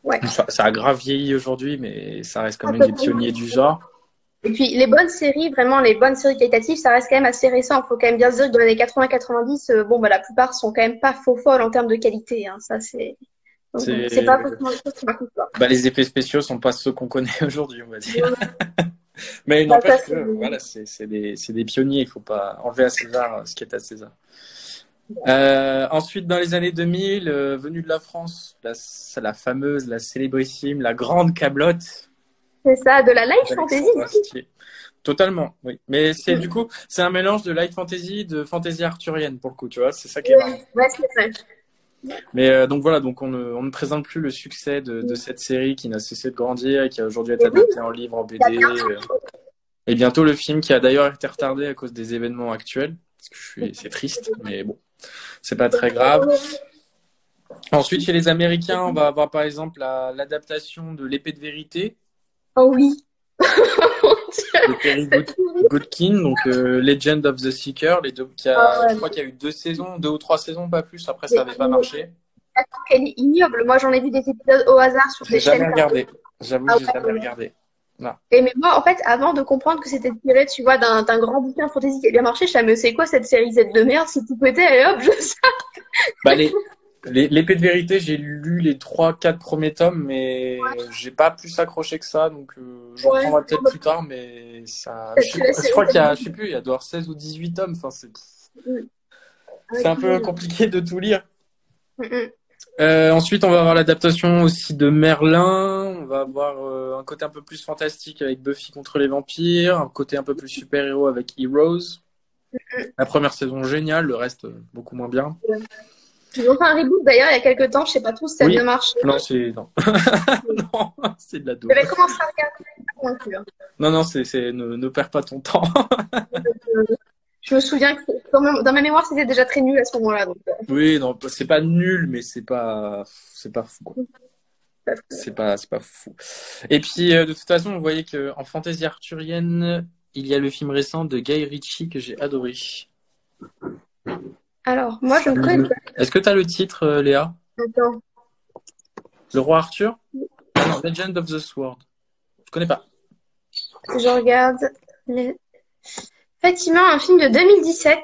Ouais. Ça a grave vieilli aujourd'hui, mais ça reste quand même des pionniers du genre. Et puis, les bonnes séries, vraiment, les bonnes séries qualitatives, ça reste quand même assez récent. Il faut quand même bien se dire que dans les années 80-90, bon, bah, la plupart sont quand même pas faux folles en termes de qualité. Hein. Ça, c'est pas forcément des choses qui marquent pas. Bah, les effets spéciaux sont pas ceux qu'on connaît aujourd'hui, on va dire. Mais il n'empêche que voilà, c'est des pionniers. Il faut pas enlever à César ce qui est à César. Ensuite, dans les années 2000, venue de la France, la fameuse, la célébrissime, la grande Kaamelott. C'est ça, de la light fantasy. Totalement, oui. Mais c'est du coup, c'est un mélange de light fantasy, de fantasy arthurienne pour le coup, tu vois. C'est ça qui est marrant. Ouais, c'est ça. Mais donc voilà, donc on ne présente plus le succès de cette série qui n'a cessé de grandir et qui a aujourd'hui été adaptée en livre, en BD. Et bientôt le film qui a d'ailleurs été retardé à cause des événements actuels. Parce que c'est triste, mais bon, c'est pas très grave. Ensuite, chez les Américains, on va avoir par exemple l'adaptation de L'Épée de Vérité. Oh oui. De Terry Goodkin, donc Legend of the Seeker, je crois qu'il y a eu 2 ou 3 saisons, pas plus. Après, ça n'avait pas marché. Elle est ignoble. Moi, j'en ai vu des épisodes au hasard sur des chaînes. J'avoue que j'ai jamais regardé. Non. Et mais moi, en fait, avant de comprendre que c'était tiré, tu vois, d'un grand bouquin fantasy qui a bien marché, je savais, mais c'est quoi cette série Z de merde, si tout pétait, et hop, je sais. Bah, L'Épée de Vérité, j'ai lu les 3-4 premiers tomes, mais j'ai pas plus accroché que ça, donc je reprendrai peut-être plus tard, mais ça. Je crois qu'il y a, je sais plus, il y a d'avoir 16 ou 18 tomes, enfin, c'est un peu compliqué de tout lire. Ensuite, on va avoir l'adaptation aussi de Merlin. On va avoir un côté un peu plus fantastique avec Buffy contre les vampires, un côté un peu plus super-héros avec Heroes. La première saison géniale, le reste beaucoup moins bien. Ils ont fait un reboot d'ailleurs il y a quelques temps, je sais pas trop si ça a bien marché. Non, non, c'est de la douce. J'avais commencé à regarder. Non, ne perds pas ton temps. Je me souviens que dans ma mémoire c'était déjà très nul à ce moment-là. Donc... Oui, non, c'est pas nul, mais c'est pas fou, quoi. C'est pas fou. Et puis de toute façon, vous voyez que en fantasy arthurienne, il y a le film récent de Guy Ritchie que j'ai adoré. Alors, moi je ne connais pas. Est-ce que tu as le titre, Léa? Attends. Le roi Arthur? Non, Legend of the Sword. Je connais pas. Je regarde. Effectivement, un film de 2017.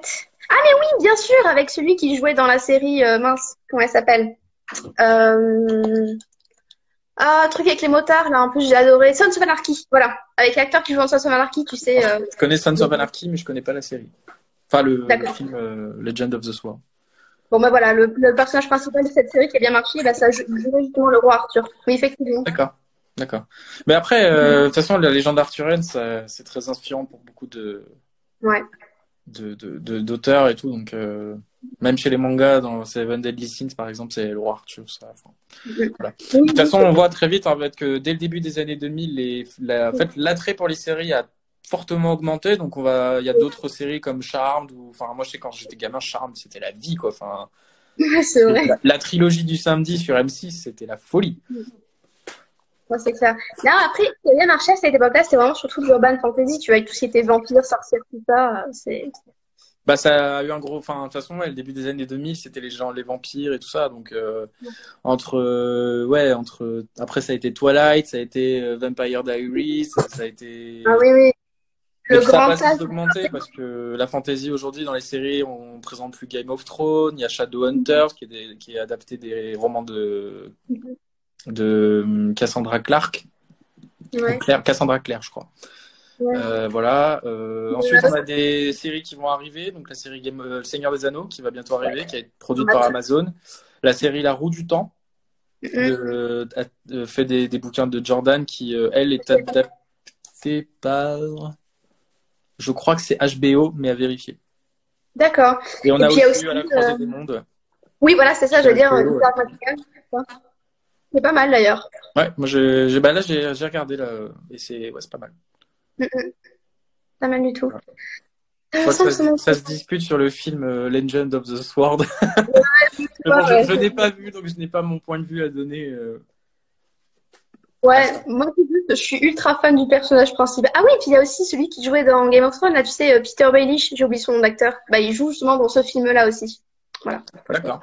Ah mais oui, bien sûr, avec celui qui jouait dans la série, mince, comment elle s'appelle? Ah, truc avec les motards, là, en plus j'ai adoré. Sons of Anarchy, voilà. Avec l'acteur qui joue dans Sons of Anarchy, tu sais. Je connais Sons of Anarchy, mais je connais pas la série. Enfin, le film Legend of the Sword. Bon, bah voilà, le personnage principal de cette série qui a bien marché, bah, ça joue justement le roi Arthur. Oui, effectivement. D'accord. Mais après, de toute façon, la légende arthurienne, c'est très inspirant pour beaucoup d'auteurs et tout. Donc, même chez les mangas, dans Seven Deadly Sins, par exemple, c'est le roi Arthur. Ça, voilà. De toute façon, on voit très vite en fait, que dès le début des années 2000, en fait, l'attrait pour les séries a fortement augmenté. Donc, il y a d'autres séries comme Charmed. Enfin, moi, je sais quand j'étais gamin, Charmed, c'était la vie, quoi. Enfin, c'est vrai. La trilogie du samedi sur M6, c'était la folie. Ouais, c'est clair. Là, après, ce qui a bien marché à cette époque-là, c'était vraiment surtout de l'urban fantasy, tu vois, avec tout ce qui était vampires, sorcières, tout ça. Bah, ça a eu un gros. Enfin, de toute façon, ouais, le début des années 2000, c'était les gens, les vampires et tout ça. Donc, ouais, après, ça a été Twilight, ça a été Vampire Diaries, ça a été. Ah oui, oui. Mais Le puis, ça n'a grand pas cessé âge. d'augmenter parce que la fantasy aujourd'hui, dans les séries, on présente plus Game of Thrones, il y a Shadowhunters qui est adapté des romans de Cassandra Clark. Ou Ouais. Claire, Cassandra Clare, je crois. Ouais. Voilà. Ensuite, on a des séries qui vont arriver. Donc, la série Le Seigneur des Anneaux qui va bientôt arriver, qui est produite par Amazon. La série La Roue du Temps, fait des bouquins de Jordan qui, elle, est adaptée par. Je crois que c'est HBO, mais à vérifier. D'accord. Et on Et a puis il y a aussi aussi. À la croisée des mondes. Oui, voilà, c'est ça, je Chez veux dire, HBO, ouais. Dark Magical, c'est pas mal d'ailleurs. Ouais, moi, bah là, j'ai regardé, là, et c'est pas mal. Mm, mm. Pas mal du tout. Voilà. Je vois que Ça me semble. ça se dispute sur le film Legend of the Sword. Mais bon, Ouais, ouais. je n'ai pas vu, donc je n'ai pas mon point de vue à donner à Ouais, ça. moi c'est juste que je suis ultra fan du personnage principal. Ah oui, puis il y a aussi celui qui jouait dans Game of Thrones, là, tu sais, Peter Baelish, j'ai oublié son nom d'acteur. Bah, il joue justement dans ce film-là aussi. Voilà. D'accord.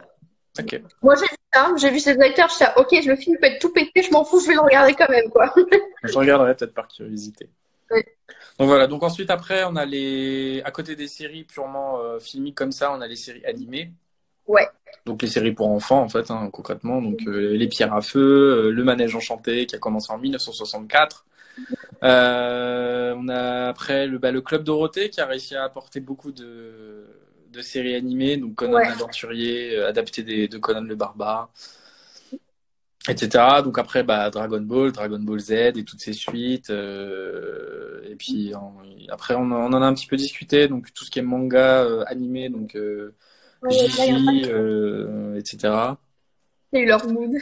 Ok. Moi j'ai vu ça, j'ai vu ces acteurs, je suis ok, le film peut être tout pété, je m'en fous, je vais le regarder quand même, quoi. Je regarderai peut-être par curiosité. Ouais. Donc voilà. Donc ensuite, après, on a à côté des séries purement filmiques comme ça, on a les séries animées. Ouais. Donc les séries pour enfants, en fait, hein, concrètement. Donc Les Pierres à Feu, Le Manège Enchanté, qui a commencé en 1964. On a après le Club Dorothée, qui a réussi à apporter beaucoup de séries animées. Donc Conan Ouais. l'Aventurier, adapté de Conan le Barbare, etc. Donc après, Dragon Ball Z et toutes ces suites. Et puis après, on en a un petit peu discuté. Donc tout ce qui est manga animé, donc Ouais, là, il y en a Gigi, etc. Sailor Moon.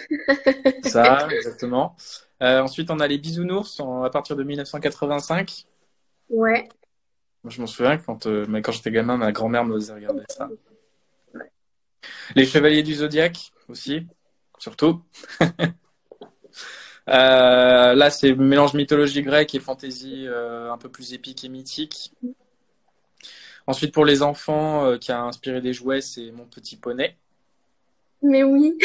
Ça, exactement. Ensuite, on a les Bisounours à partir de 1985. Ouais. Moi, je m'en souviens mais quand j'étais gamin, ma grand-mère me faisait regarder ça. Les Chevaliers du Zodiaque aussi, surtout. Là, c'est mélange mythologie grecque et fantasy un peu plus épique et mythique. Ensuite, pour les enfants, qui a inspiré des jouets, c'est Mon Petit Poney. Mais oui.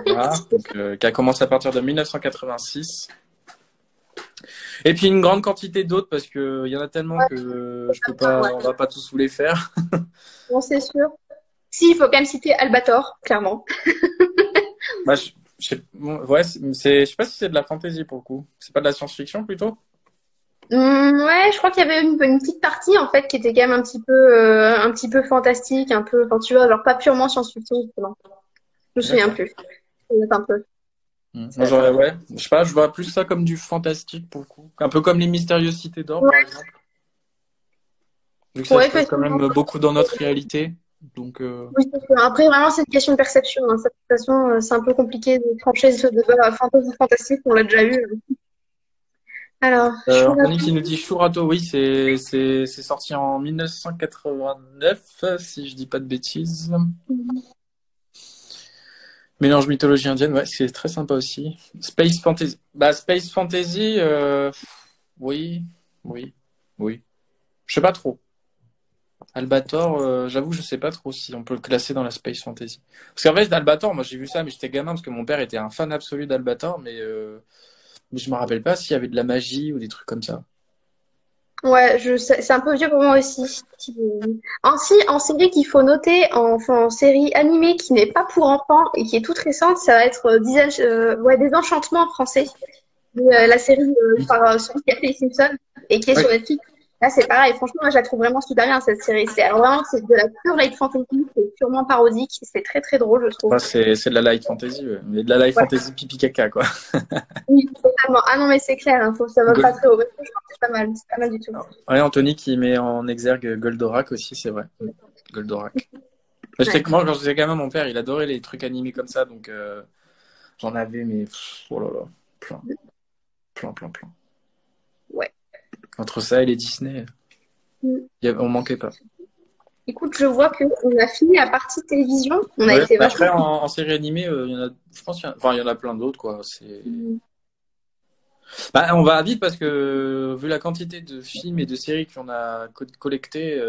Voilà. Donc, qui a commencé à partir de 1986. Et puis une grande quantité d'autres parce que il y en a tellement Ouais, que je peux pas, on va pas tous vous les faire. bon, c'est sûr. Si, il faut quand même citer Albator, clairement. Bah, ouais, je sais pas si c'est de la fantasy pour le coup. C'est pas de la science-fiction plutôt? Ouais, je crois qu'il y avait une petite partie en fait qui était quand même un petit peu fantastique, un peu, enfin tu vois, genre pas purement science-fiction justement. Je me souviens D'accord. plus. Ça doit être un peu. Moi, ouais, je sais pas, je vois plus ça comme du fantastique pour le coup. Un peu comme les Mystérieuses Cités d'Or, par Ouais, exemple. Vu que ça ouais, se passe quand effectivement. même beaucoup dans notre réalité. Donc, Oui, c'est sûr. Après, vraiment, c'est une question de perception. Hein. De toute façon, c'est un peu compliqué de trancher ce débat fantasy fantastique, on l'a déjà eu. Alors, Anthony qui nous dit Shurato, oui, c'est sorti en 1989, si je dis pas de bêtises. Mélange mythologie indienne, ouais, c'est très sympa aussi. Space Fantasy. Space Fantasy, oui, oui, oui. Je sais pas trop. Albator, j'avoue, je sais pas trop si on peut le classer dans la Space Fantasy. Parce qu'en fait, Albator, moi j'ai vu ça, mais j'étais gamin parce que mon père était un fan absolu d'Albator, mais je me rappelle pas s'il y avait de la magie ou des trucs comme ça. ouais, c'est un peu vieux pour moi aussi. Ainsi, en série qu'il faut noter, en série animée qui n'est pas pour enfants et qui est toute récente, ça va être ouais, Désenchantement en français. La série celui qui a fait les Simpsons et qui est Oui, sur Netflix. Là, c'est pareil. Franchement, moi, je la trouve vraiment super bien, cette série. Alors, vraiment, c'est de la pure light fantasy. C'est purement parodique. C'est très, très drôle, je trouve. bah, c'est de la light fantasy, ouais. Mais de la light Ouais, fantasy pipi caca, quoi. oui, totalement. Ah non, mais c'est clair. Hein, ça va pas Gold... très haut. Mais franchement, c'est pas mal. C'est pas mal du tout. Ouais, Anthony qui met en exergue Goldorak aussi, c'est vrai. Goldorak. Je sais Ouais. que moi, quand j'étais gamin, mon père, il adorait les trucs animés comme ça, donc j'en avais, mais oh là là, plein, plein, plein, plein. Ouais. Entre ça et les Disney, Mm. on manquait pas. Écoute, je vois qu'on a fini la partie télévision. On a Ouais. été Après, vachement. en série animée, il y en a, je pense, enfin, il y en a plein d'autres, quoi. Mm. Bah, on va vite parce que vu la quantité de films et de séries qu'on a collectés,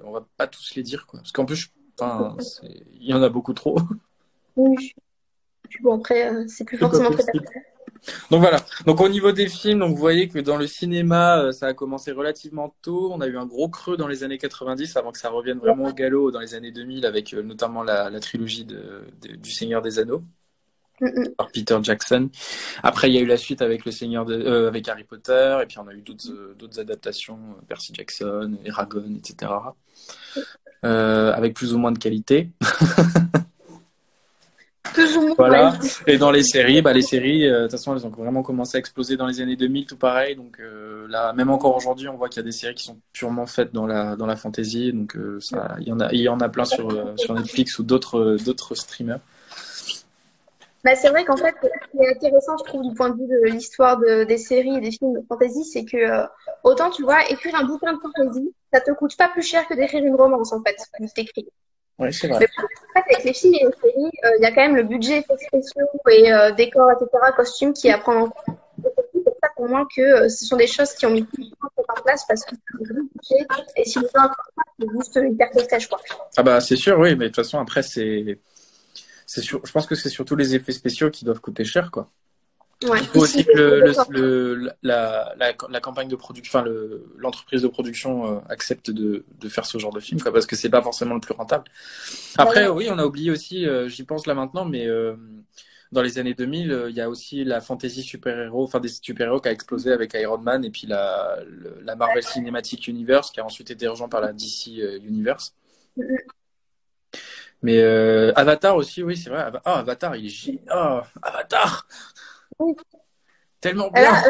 on va pas tous les dire, quoi. Parce qu'en plus, enfin, il y en a beaucoup trop. Oui. Puis bon, après, c'est plus C'est pas forcément très possible. Donc voilà. Donc au niveau des films, donc vous voyez que dans le cinéma, ça a commencé relativement tôt. On a eu un gros creux dans les années 90 avant que ça revienne vraiment au galop dans les années 2000 avec notamment la trilogie du Seigneur des Anneaux personnel. par Peter Jackson. Après, il y a eu la suite avec avec Harry Potter et puis on a eu d'autres adaptations, Percy Jackson, Eragon, etc. Avec plus ou moins de qualité. Plus ou moins, Voilà. ouais. Et dans les séries, bah, de toute façon, elles ont vraiment commencé à exploser dans les années 2000, tout pareil. Donc là, même encore aujourd'hui, on voit qu'il y a des séries qui sont purement faites dans la fantasy. Donc ça, il y en a plein sur Netflix ou d'autres streamers. Bah, c'est vrai qu'en fait, ce qui est intéressant, je trouve, du point de vue de l'histoire des séries et des films de fantasy, c'est que autant, tu vois, écrire un bouquin de fantasy, ça te coûte pas plus cher que d'écrire une romance, en fait, quand t'écris. Oui, c'est Mais vrai. en fait, avec les films et les séries, il y a quand même le budget effets spéciaux et décors, etc., costumes qui est à prendre en compte. Et c'est pour ça pour moi que ce sont des choses qui ont mis plus de temps à mettre en place parce que c'est un gros budget et si les gens ne pas, c'est juste hyper costage, quoi. Ah bah c'est sûr, oui, mais de toute façon, après, c'est sûr, je pense que c'est surtout les effets spéciaux qui doivent coûter cher, quoi. Ouais. Il faut Ici, aussi que la campagne de production, enfin l'entreprise de production accepte de faire ce genre de film, quoi, parce que c'est pas forcément le plus rentable. Après, oui, on a oublié aussi, j'y pense là maintenant, mais dans les années 2000, il y a aussi la fantasy super-héros, enfin des super-héros qui a explosé avec Iron Man et puis la Marvel Cinematic Universe qui a ensuite été rejoint par la DC Universe. Mais Avatar aussi, oui, c'est vrai. Avatar, il est Avatar, oui. tellement Là,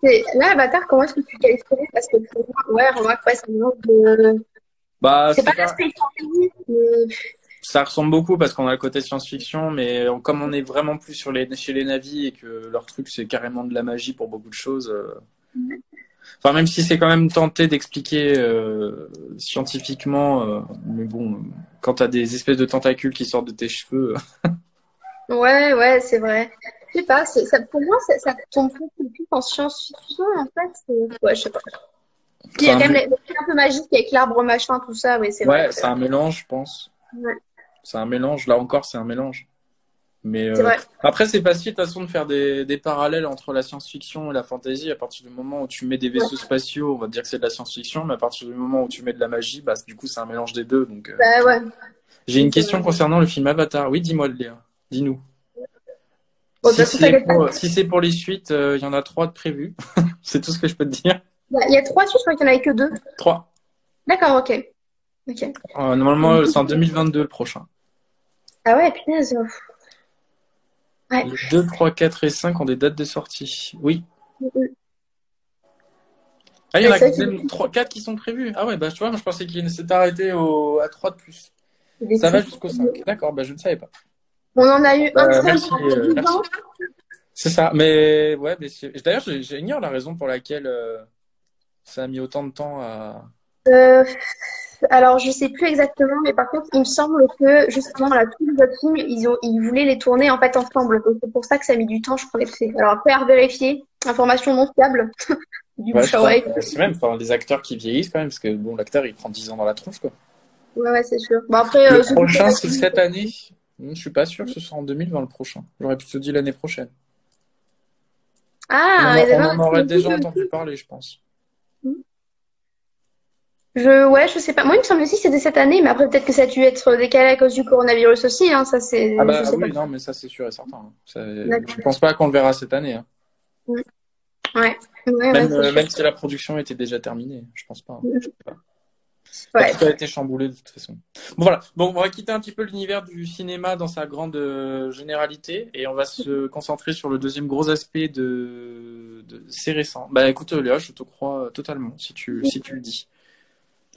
bien. Avatar, comment est-ce que tu qualifierais? Parce que pour moi, ouais, remarque, ouais, c'est un mélange de. Bah, C'est pas la space fantasy, mais ça ressemble beaucoup parce qu'on a le côté science-fiction, mais comme on est vraiment plus chez les navis et que leur truc c'est carrément de la magie pour beaucoup de choses. Enfin, même si c'est quand même tenté d'expliquer scientifiquement, mais bon, quand t'as des espèces de tentacules qui sortent de tes cheveux. ouais, ouais, c'est vrai. Je sais pas, ça, pour moi, ça tombe plus en science-fiction, en fait. Ouais, je sais pas. Il y a quand même le truc un peu magique avec l'arbre machin, tout ça, oui, c'est vrai Ouais, que. c'est un mélange, je pense. Ouais, C'est un mélange. Là encore, c'est un mélange. Mais c'est vrai. après, c'est facile de toute façon de faire des parallèles entre la science-fiction et la fantasy. À partir du moment où tu mets des Ouais. vaisseaux spatiaux, on va dire que c'est de la science-fiction, mais à partir du moment où tu mets de la magie, bah, du coup, c'est un mélange des deux. Donc, Bah ouais. j'ai une Donc, question concernant le film Avatar. Oui, dis-moi, Léa. Dis-nous. bon, de toute façon, t'inquiète pas. Si c'est pour les suites, il y en a 3 de prévus. C'est tout ce que je peux te dire. Il y a 3 suites, je crois qu'il n'y en avait que 2. 3. D'accord, ok. Ok. Normalement, c'est en 2022 le prochain. Ah ouais, punaise. Ouais. Les 2, 3, 4 et 5 ont des dates de sortie. Oui. Ah, il y en Ouais, a c'est vrai même 3, 4 qui sont prévus. Ah ouais, bah tu vois, moi je pensais qu'il s'était arrêté à 3 de plus. qu'il Ça va est jusqu'au 5. D'accord, bah je ne savais pas. On en a eu un seul Merci, pendant 10 merci. ans. C'est ça. Mais ouais, mais d'ailleurs, j'ignore la raison pour laquelle ça a mis autant de temps à. Euh, alors, je sais plus exactement, mais par contre, il me semble que justement, là, tous les autres films, ils voulaient les tourner en fait ensemble. Donc, c'est pour ça que ça a mis du temps, je crois. Alors, après, à vérifier. Information non fiable. Du Ouais, bouche je à crois. oreille. C'est même enfin, des acteurs qui vieillissent quand même, parce que bon, l'acteur il prend 10 ans dans la tronche, quoi. Ouais, ouais, c'est sûr. Bon, après, Le ceux qui prochain, sont c'est cette année. Je suis pas sûr que ce soit en 2020 le prochain. J'aurais plutôt dit l'année prochaine. Ah, ils avaient On un en aurait déjà truc. entendu parler, je pense. Ouais, je sais pas. Moi, il me semble aussi que c'était cette année, mais après, peut-être que ça a dû être décalé à cause du coronavirus aussi, hein. Ça, Ah c'est, je bah sais pas. oui, non, mais ça c'est sûr et certain, hein. D'accord. Je pense pas qu'on le verra cette année, hein. Ouais, ouais, c'est sûr. Même si la production était déjà terminée, je pense pas, hein. Je sais pas. Bah, Ouais. tout a été chamboulé de toute façon. Bon voilà, bon, on va quitter un petit peu l'univers du cinéma dans sa grande généralité et on va se concentrer sur le deuxième gros aspect c'est récent. Bah écoute Léa, je te crois totalement si tu le dis.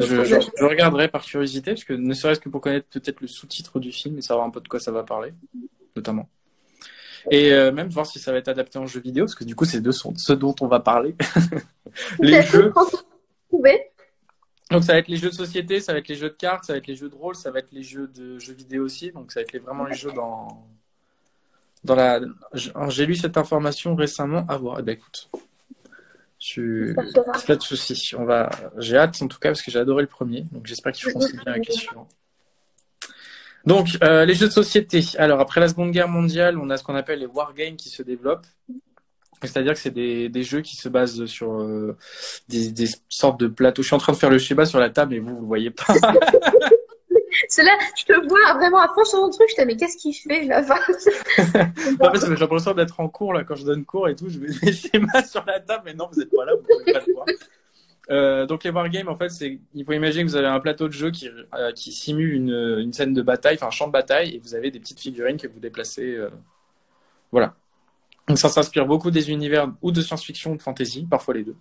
Je regarderai par curiosité, parce que ne serait-ce que pour connaître peut-être le sous-titre du film et savoir un peu de quoi ça va parler, notamment. Et même voir si ça va être adapté en jeu vidéo, parce que du coup, c'est de ce dont on va parler. Les jeux. Donc, ça va être les jeux de société, ça va être les jeux de cartes, ça va être les jeux de rôle, ça va être les jeux de jeux vidéo aussi. Donc, ça va être vraiment les jeux dans la. Alors, j'ai lu cette information récemment. À voir. Eh ben, écoute, Pas de souci. J'ai hâte en tout cas parce que j'ai adoré le premier, donc j'espère qu'ils feront aussi bien avec les suivants. Donc, les jeux de société. Alors, après la Seconde Guerre mondiale, on a ce qu'on appelle les wargames qui se développent. C'est-à-dire que c'est des jeux qui se basent sur des sortes de plateaux. Je suis en train de faire le schéma sur la table, mais vous le voyez pas. C'est là, je te vois vraiment à fond sur mon truc. Je te dis, mais qu'est-ce qu'il fait, je la face. Non, parce que j'ai l'impression d'être en cours, là, quand je donne cours et tout. Je mets mes schémas sur la table, mais non, vous n'êtes pas là, vous ne pouvez pas le voir. Donc les wargames, en fait, il faut imaginer que vous avez un plateau de jeu qui simule une scène de bataille, enfin un champ de bataille, et vous avez des petites figurines que vous déplacez. Voilà. Donc ça s'inspire beaucoup des univers ou de science-fiction ou de fantasy, parfois les deux.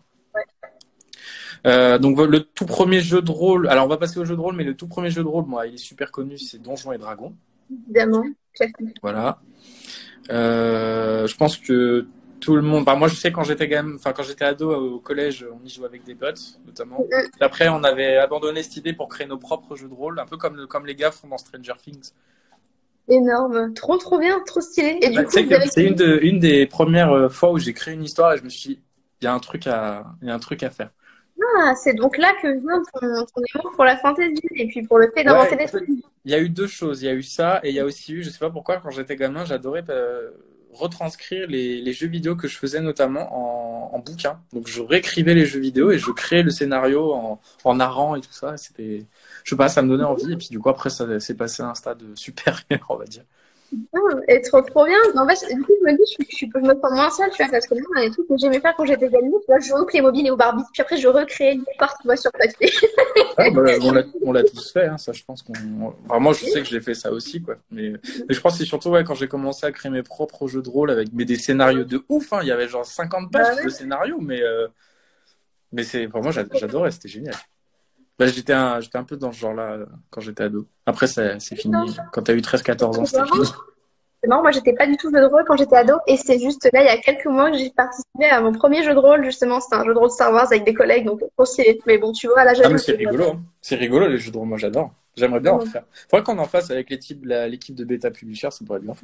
Donc le tout premier jeu de rôle, alors on va passer au jeu de rôle, mais le tout premier jeu de rôle, moi, il est super connu, c'est Donjons et Dragons. Évidemment. Voilà. Je pense que tout le monde. Enfin, moi, je sais quand j'étais ado au collège, on y jouait avec des potes, notamment. Après, on avait abandonné cette idée pour créer nos propres jeux de rôle, un peu comme les gars font dans Stranger Things. Énorme, trop bien, trop stylé. Et du coup, c'est une des premières fois où j'ai créé une histoire et je me suis dit, il y a un truc à faire. Ah, c'est donc là que vient ton amour pour la fantasy et puis pour le fait d'inventer des trucs. Il y a eu deux choses. Il y a eu ça et il y a aussi eu, je sais pas pourquoi, quand j'étais gamin, j'adorais retranscrire les jeux vidéo que je faisais notamment en bouquin. Donc je réécrivais les jeux vidéo et je créais le scénario en narrant et tout ça. C'était, je sais pas, ça me donnait envie. Et puis du coup après ça s'est passé à un stade supérieur, on va dire. Et trop bien. En fait, du coup, je me dis, je me sens moins seule, tu vois, parce que moi, il y a des trucs que j'aimais faire quand j'étais gamine, tu vois, je jouais au Playmobil et au Barbie, puis après, je recréais l'histoire, tu vois, sur papier. Ah, bah, on l'a tous fait, hein, ça, je pense enfin, moi, je sais que j'ai fait ça aussi, quoi. Mais je pense que c'est surtout, quand j'ai commencé à créer mes propres jeux de rôle avec des scénarios de ouf, hein. Il y avait genre 50 pages de scénarios, mais moi, j'adorais, c'était génial. Bah, j'étais un peu dans ce genre-là quand j'étais ado. Après, c'est fini. Quand t'as eu 13-14 ans, c'était fini. C'est marrant, moi, j'étais pas du tout jeu de rôle quand j'étais ado, et c'est juste là, il y a quelques mois, que j'ai participé à mon premier jeu de rôle, justement. C'était un jeu de rôle Star Wars avec des collègues, donc trop stylé. Mais bon, tu vois, là, mais c'est rigolo, hein. C'est rigolo, les jeux de rôle, moi, j'adore. J'aimerais bien en faire. Faudrait qu'on en fasse avec l'équipe de Beta Publisher, ça pourrait être bien.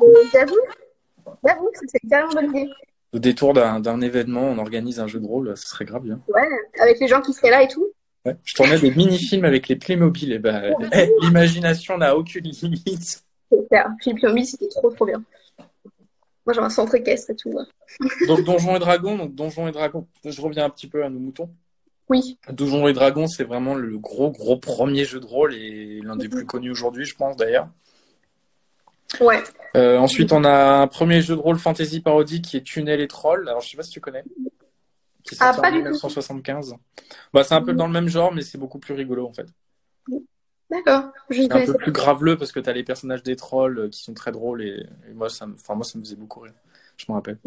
J'avoue, c'est une carrément bonne idée. Au détour d'un événement, on organise un jeu de rôle, ce serait grave bien. Ouais, avec les gens qui seraient là et tout. Ouais, je tournais des mini-films avec les Playmobil, et l'imagination n'a aucune limite. C'est clair. Puis Playmobil, c'était trop bien. Moi, j'ai un centre équestre et tout. Donc, Donjons et Dragons, je reviens un petit peu à nos moutons. Oui. Donjons et Dragons, c'est vraiment le gros premier jeu de rôle et l'un des plus connus aujourd'hui, je pense, d'ailleurs. Ouais. Ensuite, on a un premier jeu de rôle fantasy parodique qui est Tunnel et Troll. Alors, je sais pas si tu connais. Qui est sorti en 1975. Bah, c'est un peu dans le même genre, mais c'est beaucoup plus rigolo, en fait. D'accord. C'est un peu plus graveleux parce que tu as les personnages des trolls qui sont très drôles et moi, ça me faisait beaucoup rire. Je me rappelle.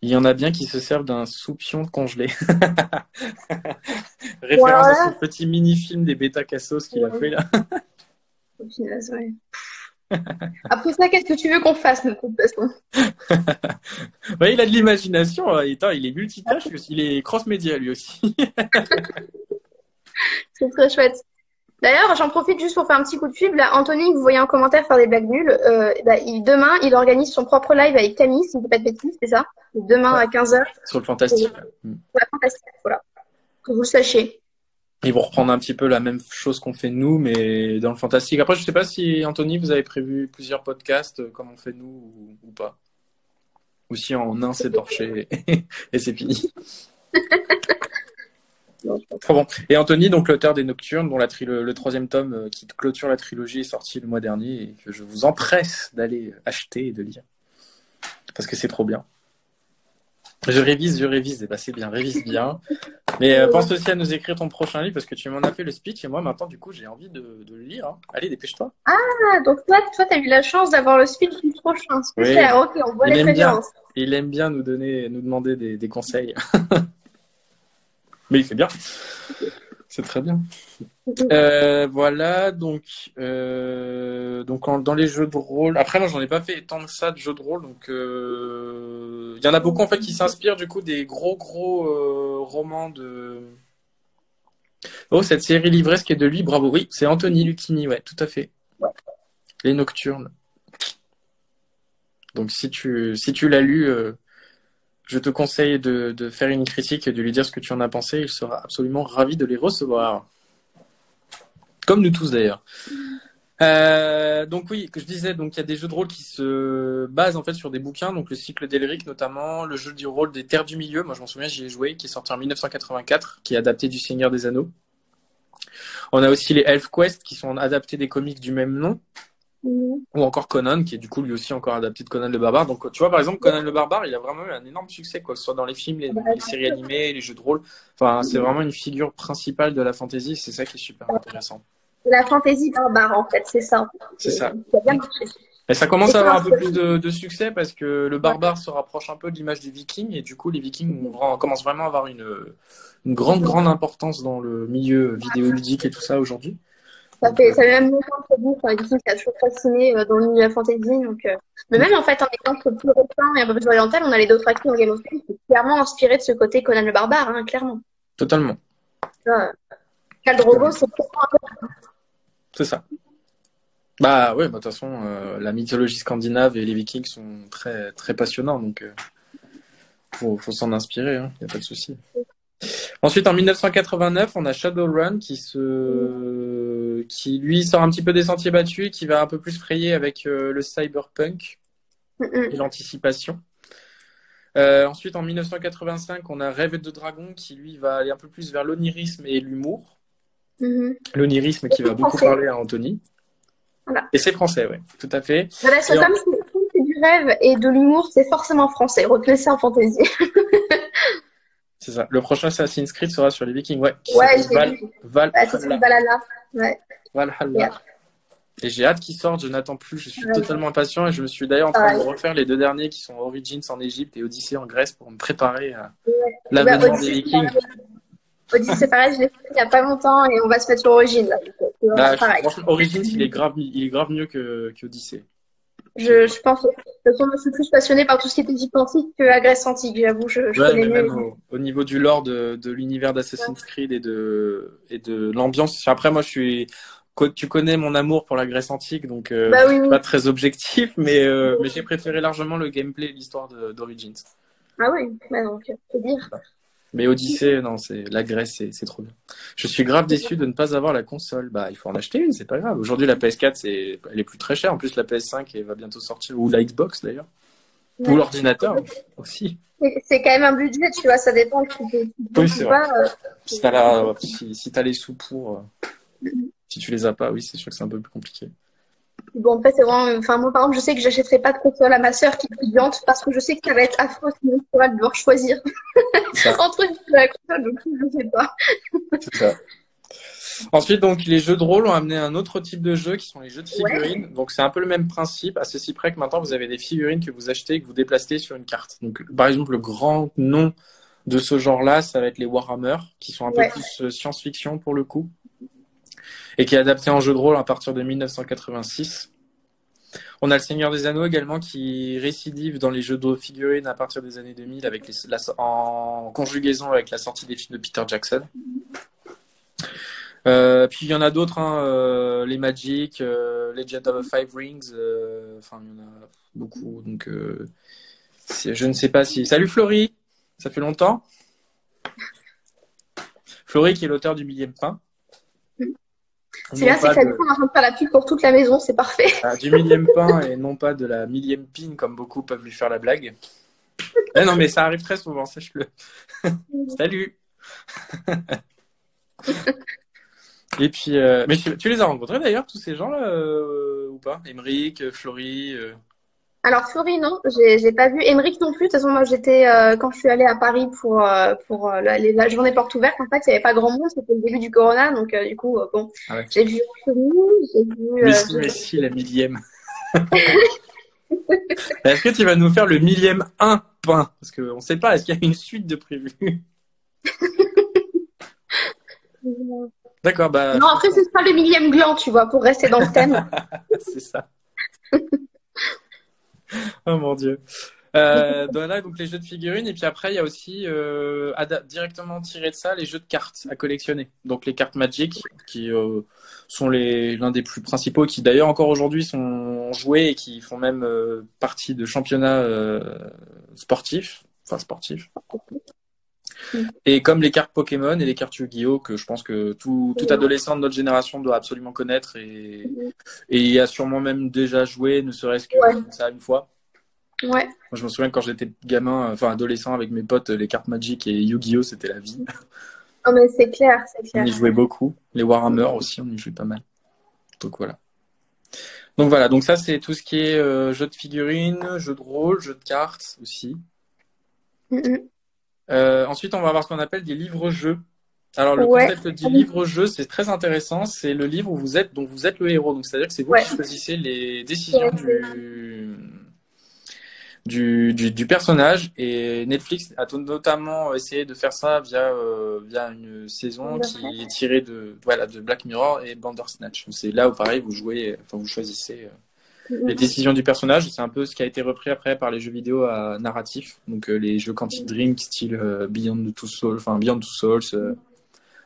Il y en a bien qui se servent d'un soupion congelé. Référence à ce petit mini-film des Beta Cassos qu'il a fait là. Après ça, qu'est-ce que tu veux qu'on fasse, de toute façon? Il a de l'imagination. Il est multitâche, il est cross-média lui aussi. C'est très chouette. D'ailleurs, j'en profite juste pour faire un petit coup de pub. Là, Anthony, vous voyez en commentaire faire des blagues nulles. Demain, il organise son propre live avec Camille, si je ne dis pas de bêtises, c'est ça? Demain à 15h. Sur le Fantastique. Ouais, Fantastique, voilà. Que vous le sachiez. Ils vont reprendre un petit peu la même chose qu'on fait nous, mais dans le Fantastique. Après, je ne sais pas si, Anthony, vous avez prévu plusieurs podcasts comme on fait nous ou pas. Ou si en un, c'est torché et c'est fini. Très bon. Et Anthony, donc l'auteur des Nocturnes, dont le troisième tome qui clôture la trilogie est sorti le mois dernier et que je vous empresse d'aller acheter et de lire. Parce que c'est trop bien. Je révise, et c'est bien, révise bien. Mais pense aussi à nous écrire ton prochain livre parce que tu m'en as fait le speech et moi maintenant du coup j'ai envie de le lire. Hein. Allez, dépêche-toi. Ah, donc toi t'as eu la chance d'avoir le speech du prochain. Oui. Ok, on voit les préférences. Il aime bien nous demander des conseils. Mais il fait bien. C'est très bien. Voilà, donc dans les jeux de rôle. Après, moi, j'en ai pas fait tant que ça de jeux de rôle, donc il y en a beaucoup en fait qui s'inspirent du coup des gros romans de. Oh, cette série livresque est de lui, bravo. Oui, c'est Anthony Lucchini, ouais, tout à fait. Ouais. Les Nocturnes. Donc si tu l'as lu, Je te conseille de faire une critique et de lui dire ce que tu en as pensé. Il sera absolument ravi de les recevoir. Comme nous tous d'ailleurs. Donc oui, que je disais, donc il y a des jeux de rôle qui se basent en fait sur des bouquins, donc le cycle d'Elric notamment, le jeu du rôle des Terres du Milieu, moi je m'en souviens, j'y ai joué, qui est sorti en 1984, qui est adapté du Seigneur des Anneaux. On a aussi les ElfQuest qui sont adaptés des comics du même nom, ou encore Conan, qui est du coup lui aussi encore adapté de Conan le Barbare. Donc tu vois par exemple Conan le Barbare, il a vraiment eu un énorme succès, quoi, que ce soit dans les films, les séries animées, les jeux de rôle. Enfin, c'est vraiment une figure principale de la fantasy, c'est ça qui est super intéressant. La fantaisie barbare, en fait, c'est ça. C'est ça. Ça a bien marché. Et ça commence à avoir un peu plus de succès parce que le barbare se rapproche un peu de l'image des Vikings et du coup les Vikings commencent vraiment à avoir une grande importance dans le milieu vidéoludique et tout ça aujourd'hui. Ça fait même longtemps que vous, enfin, les Vikings, ça a toujours fasciné dans le milieu de la fantasy. Donc, mais même en fait, en exemple plus récent et un peu plus oriental, on a les Dothraki dans Game of Thrones qui est clairement inspiré de ce côté Conan le barbare, hein, clairement. Totalement. Khal Drogo, c'est clairement un peu. C'est ça. Bah ouais, de toute façon, la mythologie scandinave et les Vikings sont très très passionnants, donc faut s'en inspirer, hein, y a pas de souci. Ensuite, en 1989, on a Shadowrun qui lui sort un petit peu des sentiers battus, qui va un peu plus frayer avec le cyberpunk et l'anticipation. Ensuite, en 1985, on a Rêve de Dragon qui lui va aller un peu plus vers l'onirisme et l'humour. L'onirisme qui va beaucoup parler à Anthony. Voilà. Et c'est français, oui, tout à fait. Voilà, c'est comme si c'est du rêve et de l'humour, c'est forcément français. Retenez ça en fantasy. C'est ça. Le prochain Assassin's Creed sera sur les Vikings, ouais. Ouais, j'ai vu. Valhalla. Ouais. Valhalla. Et j'ai hâte qu'il sorte, je n'attends plus, je suis totalement impatient et je me suis d'ailleurs en train de refaire les deux derniers qui sont Origins en Égypte et Odyssey en Grèce pour me préparer à l'avènement des Vikings. Odyssey, c'est pareil, je l'ai fait il n'y a pas longtemps et on va se mettre sur Origins. Franchement, Origins, il est grave mieux qu'Odyssey. Je pense, de toute façon, je suis plus passionnée par tout ce qui est Égypte antique que la Grèce antique, j'avoue. Je connais même au niveau du lore de l'univers d'Assassin's Creed et de l'ambiance. Après, moi, tu connais mon amour pour la Grèce antique, donc je suis pas très objectif, mais j'ai préféré largement le gameplay et l'histoire d'Origins. Ah oui, donc, faut dire. Mais Odyssey, non, la Grèce, c'est trop bien. Je suis grave déçu de ne pas avoir la console. Bah, il faut en acheter une, c'est pas grave. Aujourd'hui, la PS4, elle est plus très chère. En plus, la PS5, elle va bientôt sortir, ou la Xbox d'ailleurs, ou l'ordinateur aussi. C'est quand même un budget, tu vois, ça dépend. Oui, c'est vrai. Si t'as les sous pour, si tu les as pas, oui, c'est sûr que c'est un peu plus compliqué. Bon, en fait, c'est vraiment. Enfin, moi, par exemple, je sais que j'achèterai pas de console à ma sœur qui est étudiante parce que je sais que ça va être affreux sinon elle va devoir choisir entre la console, donc je sais pas. C'est ça. Ensuite, donc, les jeux de rôle ont amené un autre type de jeu qui sont les jeux de figurines. Donc, c'est un peu le même principe, à ceci près que maintenant, vous avez des figurines que vous achetez et que vous déplacez sur une carte. Donc, par exemple, le grand nom de ce genre-là, ça va être les Warhammer, qui sont un peu plus science-fiction pour le coup, et qui est adapté en jeu de rôle à partir de 1986. On a le Seigneur des Anneaux également qui récidive dans les jeux de figurines à partir des années 2000 avec en conjugaison avec la sortie des films de Peter Jackson. Puis il y en a d'autres, hein, les Magic, Legend of the Five Rings, enfin il y en a beaucoup. Donc je ne sais pas si. Salut Florie, ça fait longtemps. Florie qui est l'auteur du millième pain. C'est bien, c'est que ça on est en train de faire la pub pour toute la maison, c'est parfait. Du millième pain et non pas de la millième pin comme beaucoup peuvent lui faire la blague. Non mais ça arrive très souvent, sache-le. Salut. Et puis, mais tu les as rencontrés d'ailleurs, tous ces gens-là, ou pas? Émeric, Florie. Alors Florie, non, j'ai pas vu. Émeric non plus. De toute façon, moi j'étais quand je suis allée à Paris pour la journée porte ouverte. En fait, il y avait pas grand monde. C'était le début du Corona, donc du coup, bon, j'ai vu Florie, j'ai vu. Mais si, la millième. Est-ce que tu vas nous faire le millième 1 pain? Parce qu'on ne sait pas, est-ce qu'il y a une suite de prévu? D'accord, bah. Non, après, ce sera le millième gland, tu vois, pour rester dans le thème. C'est ça. Oh mon Dieu. Voilà, donc les jeux de figurines. Et puis après, il y a aussi directement tiré de ça les jeux de cartes à collectionner. Donc les cartes Magic, qui sont l'un des plus principaux, qui d'ailleurs encore aujourd'hui sont joués et qui font même partie de championnats sportifs. enfin sportif. Mm. Et comme les cartes Pokémon et les cartes Yu-Gi-Oh, que je pense que tout adolescent de notre génération doit absolument connaître et y a sûrement même déjà joué, ne serait-ce que Ouais. comme ça une fois. Ouais. Moi, je me souviens quand j'étais gamin, enfin adolescent avec mes potes, les cartes Magic et Yu-Gi-Oh, c'était la vie. Non, mais c'est clair, c'est On clair. y jouait beaucoup. Les Warhammer aussi, on y jouait pas mal. Donc voilà. Donc voilà, donc ça c'est tout ce qui est jeux de figurines, jeux de rôle, jeux de cartes aussi. Ensuite, on va avoir ce qu'on appelle des livres-jeux. Alors le Ouais. concept du livre-jeu, c'est très intéressant. C'est le livre où vous êtes le héros. Donc c'est-à-dire que c'est vous qui choisissez les décisions du personnage. Et Netflix a notamment essayé de faire ça via une saison qui est tirée de Black Mirror et Bandersnatch. C'est là où pareil vous jouez, enfin vous choisissez les décisions du personnage. C'est un peu ce qui a été repris après par les jeux vidéo à narratif. Donc les jeux Quantic Dream style Beyond Two Souls,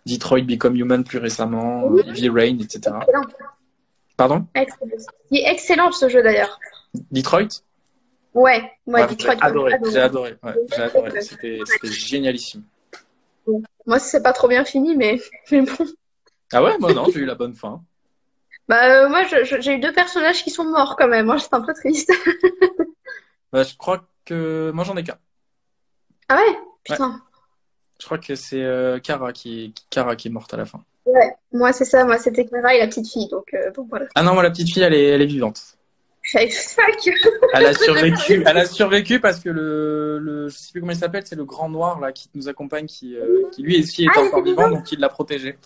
Detroit Become Human plus récemment, Heavy Rain, etc. Excellent. Pardon? Excellent. Il est excellent ce jeu d'ailleurs. Detroit? Ouais, Detroit. J'ai adoré. Ouais, j'ai adoré. C'était génialissime. Moi, c'est pas trop bien fini, mais bon. Ah ouais, moi non, j'ai eu la bonne fin. Bah, moi, j'ai eu 2 personnages qui sont morts quand même. Moi, j'étais un peu triste. Bah, je crois que moi j'en ai qu'un. Ah ouais? Putain. Ouais. Je crois que c'est Kara qui est morte à la fin. Ouais, moi c'est ça. Moi, c'était Clara et la petite fille. Donc voilà. Ah non, moi la petite fille, elle est vivante. Fuck. Elle a survécu parce que je sais plus comment il s'appelle, c'est le grand noir là qui nous accompagne, qui lui aussi est encore vivant, donc il l'a protégé.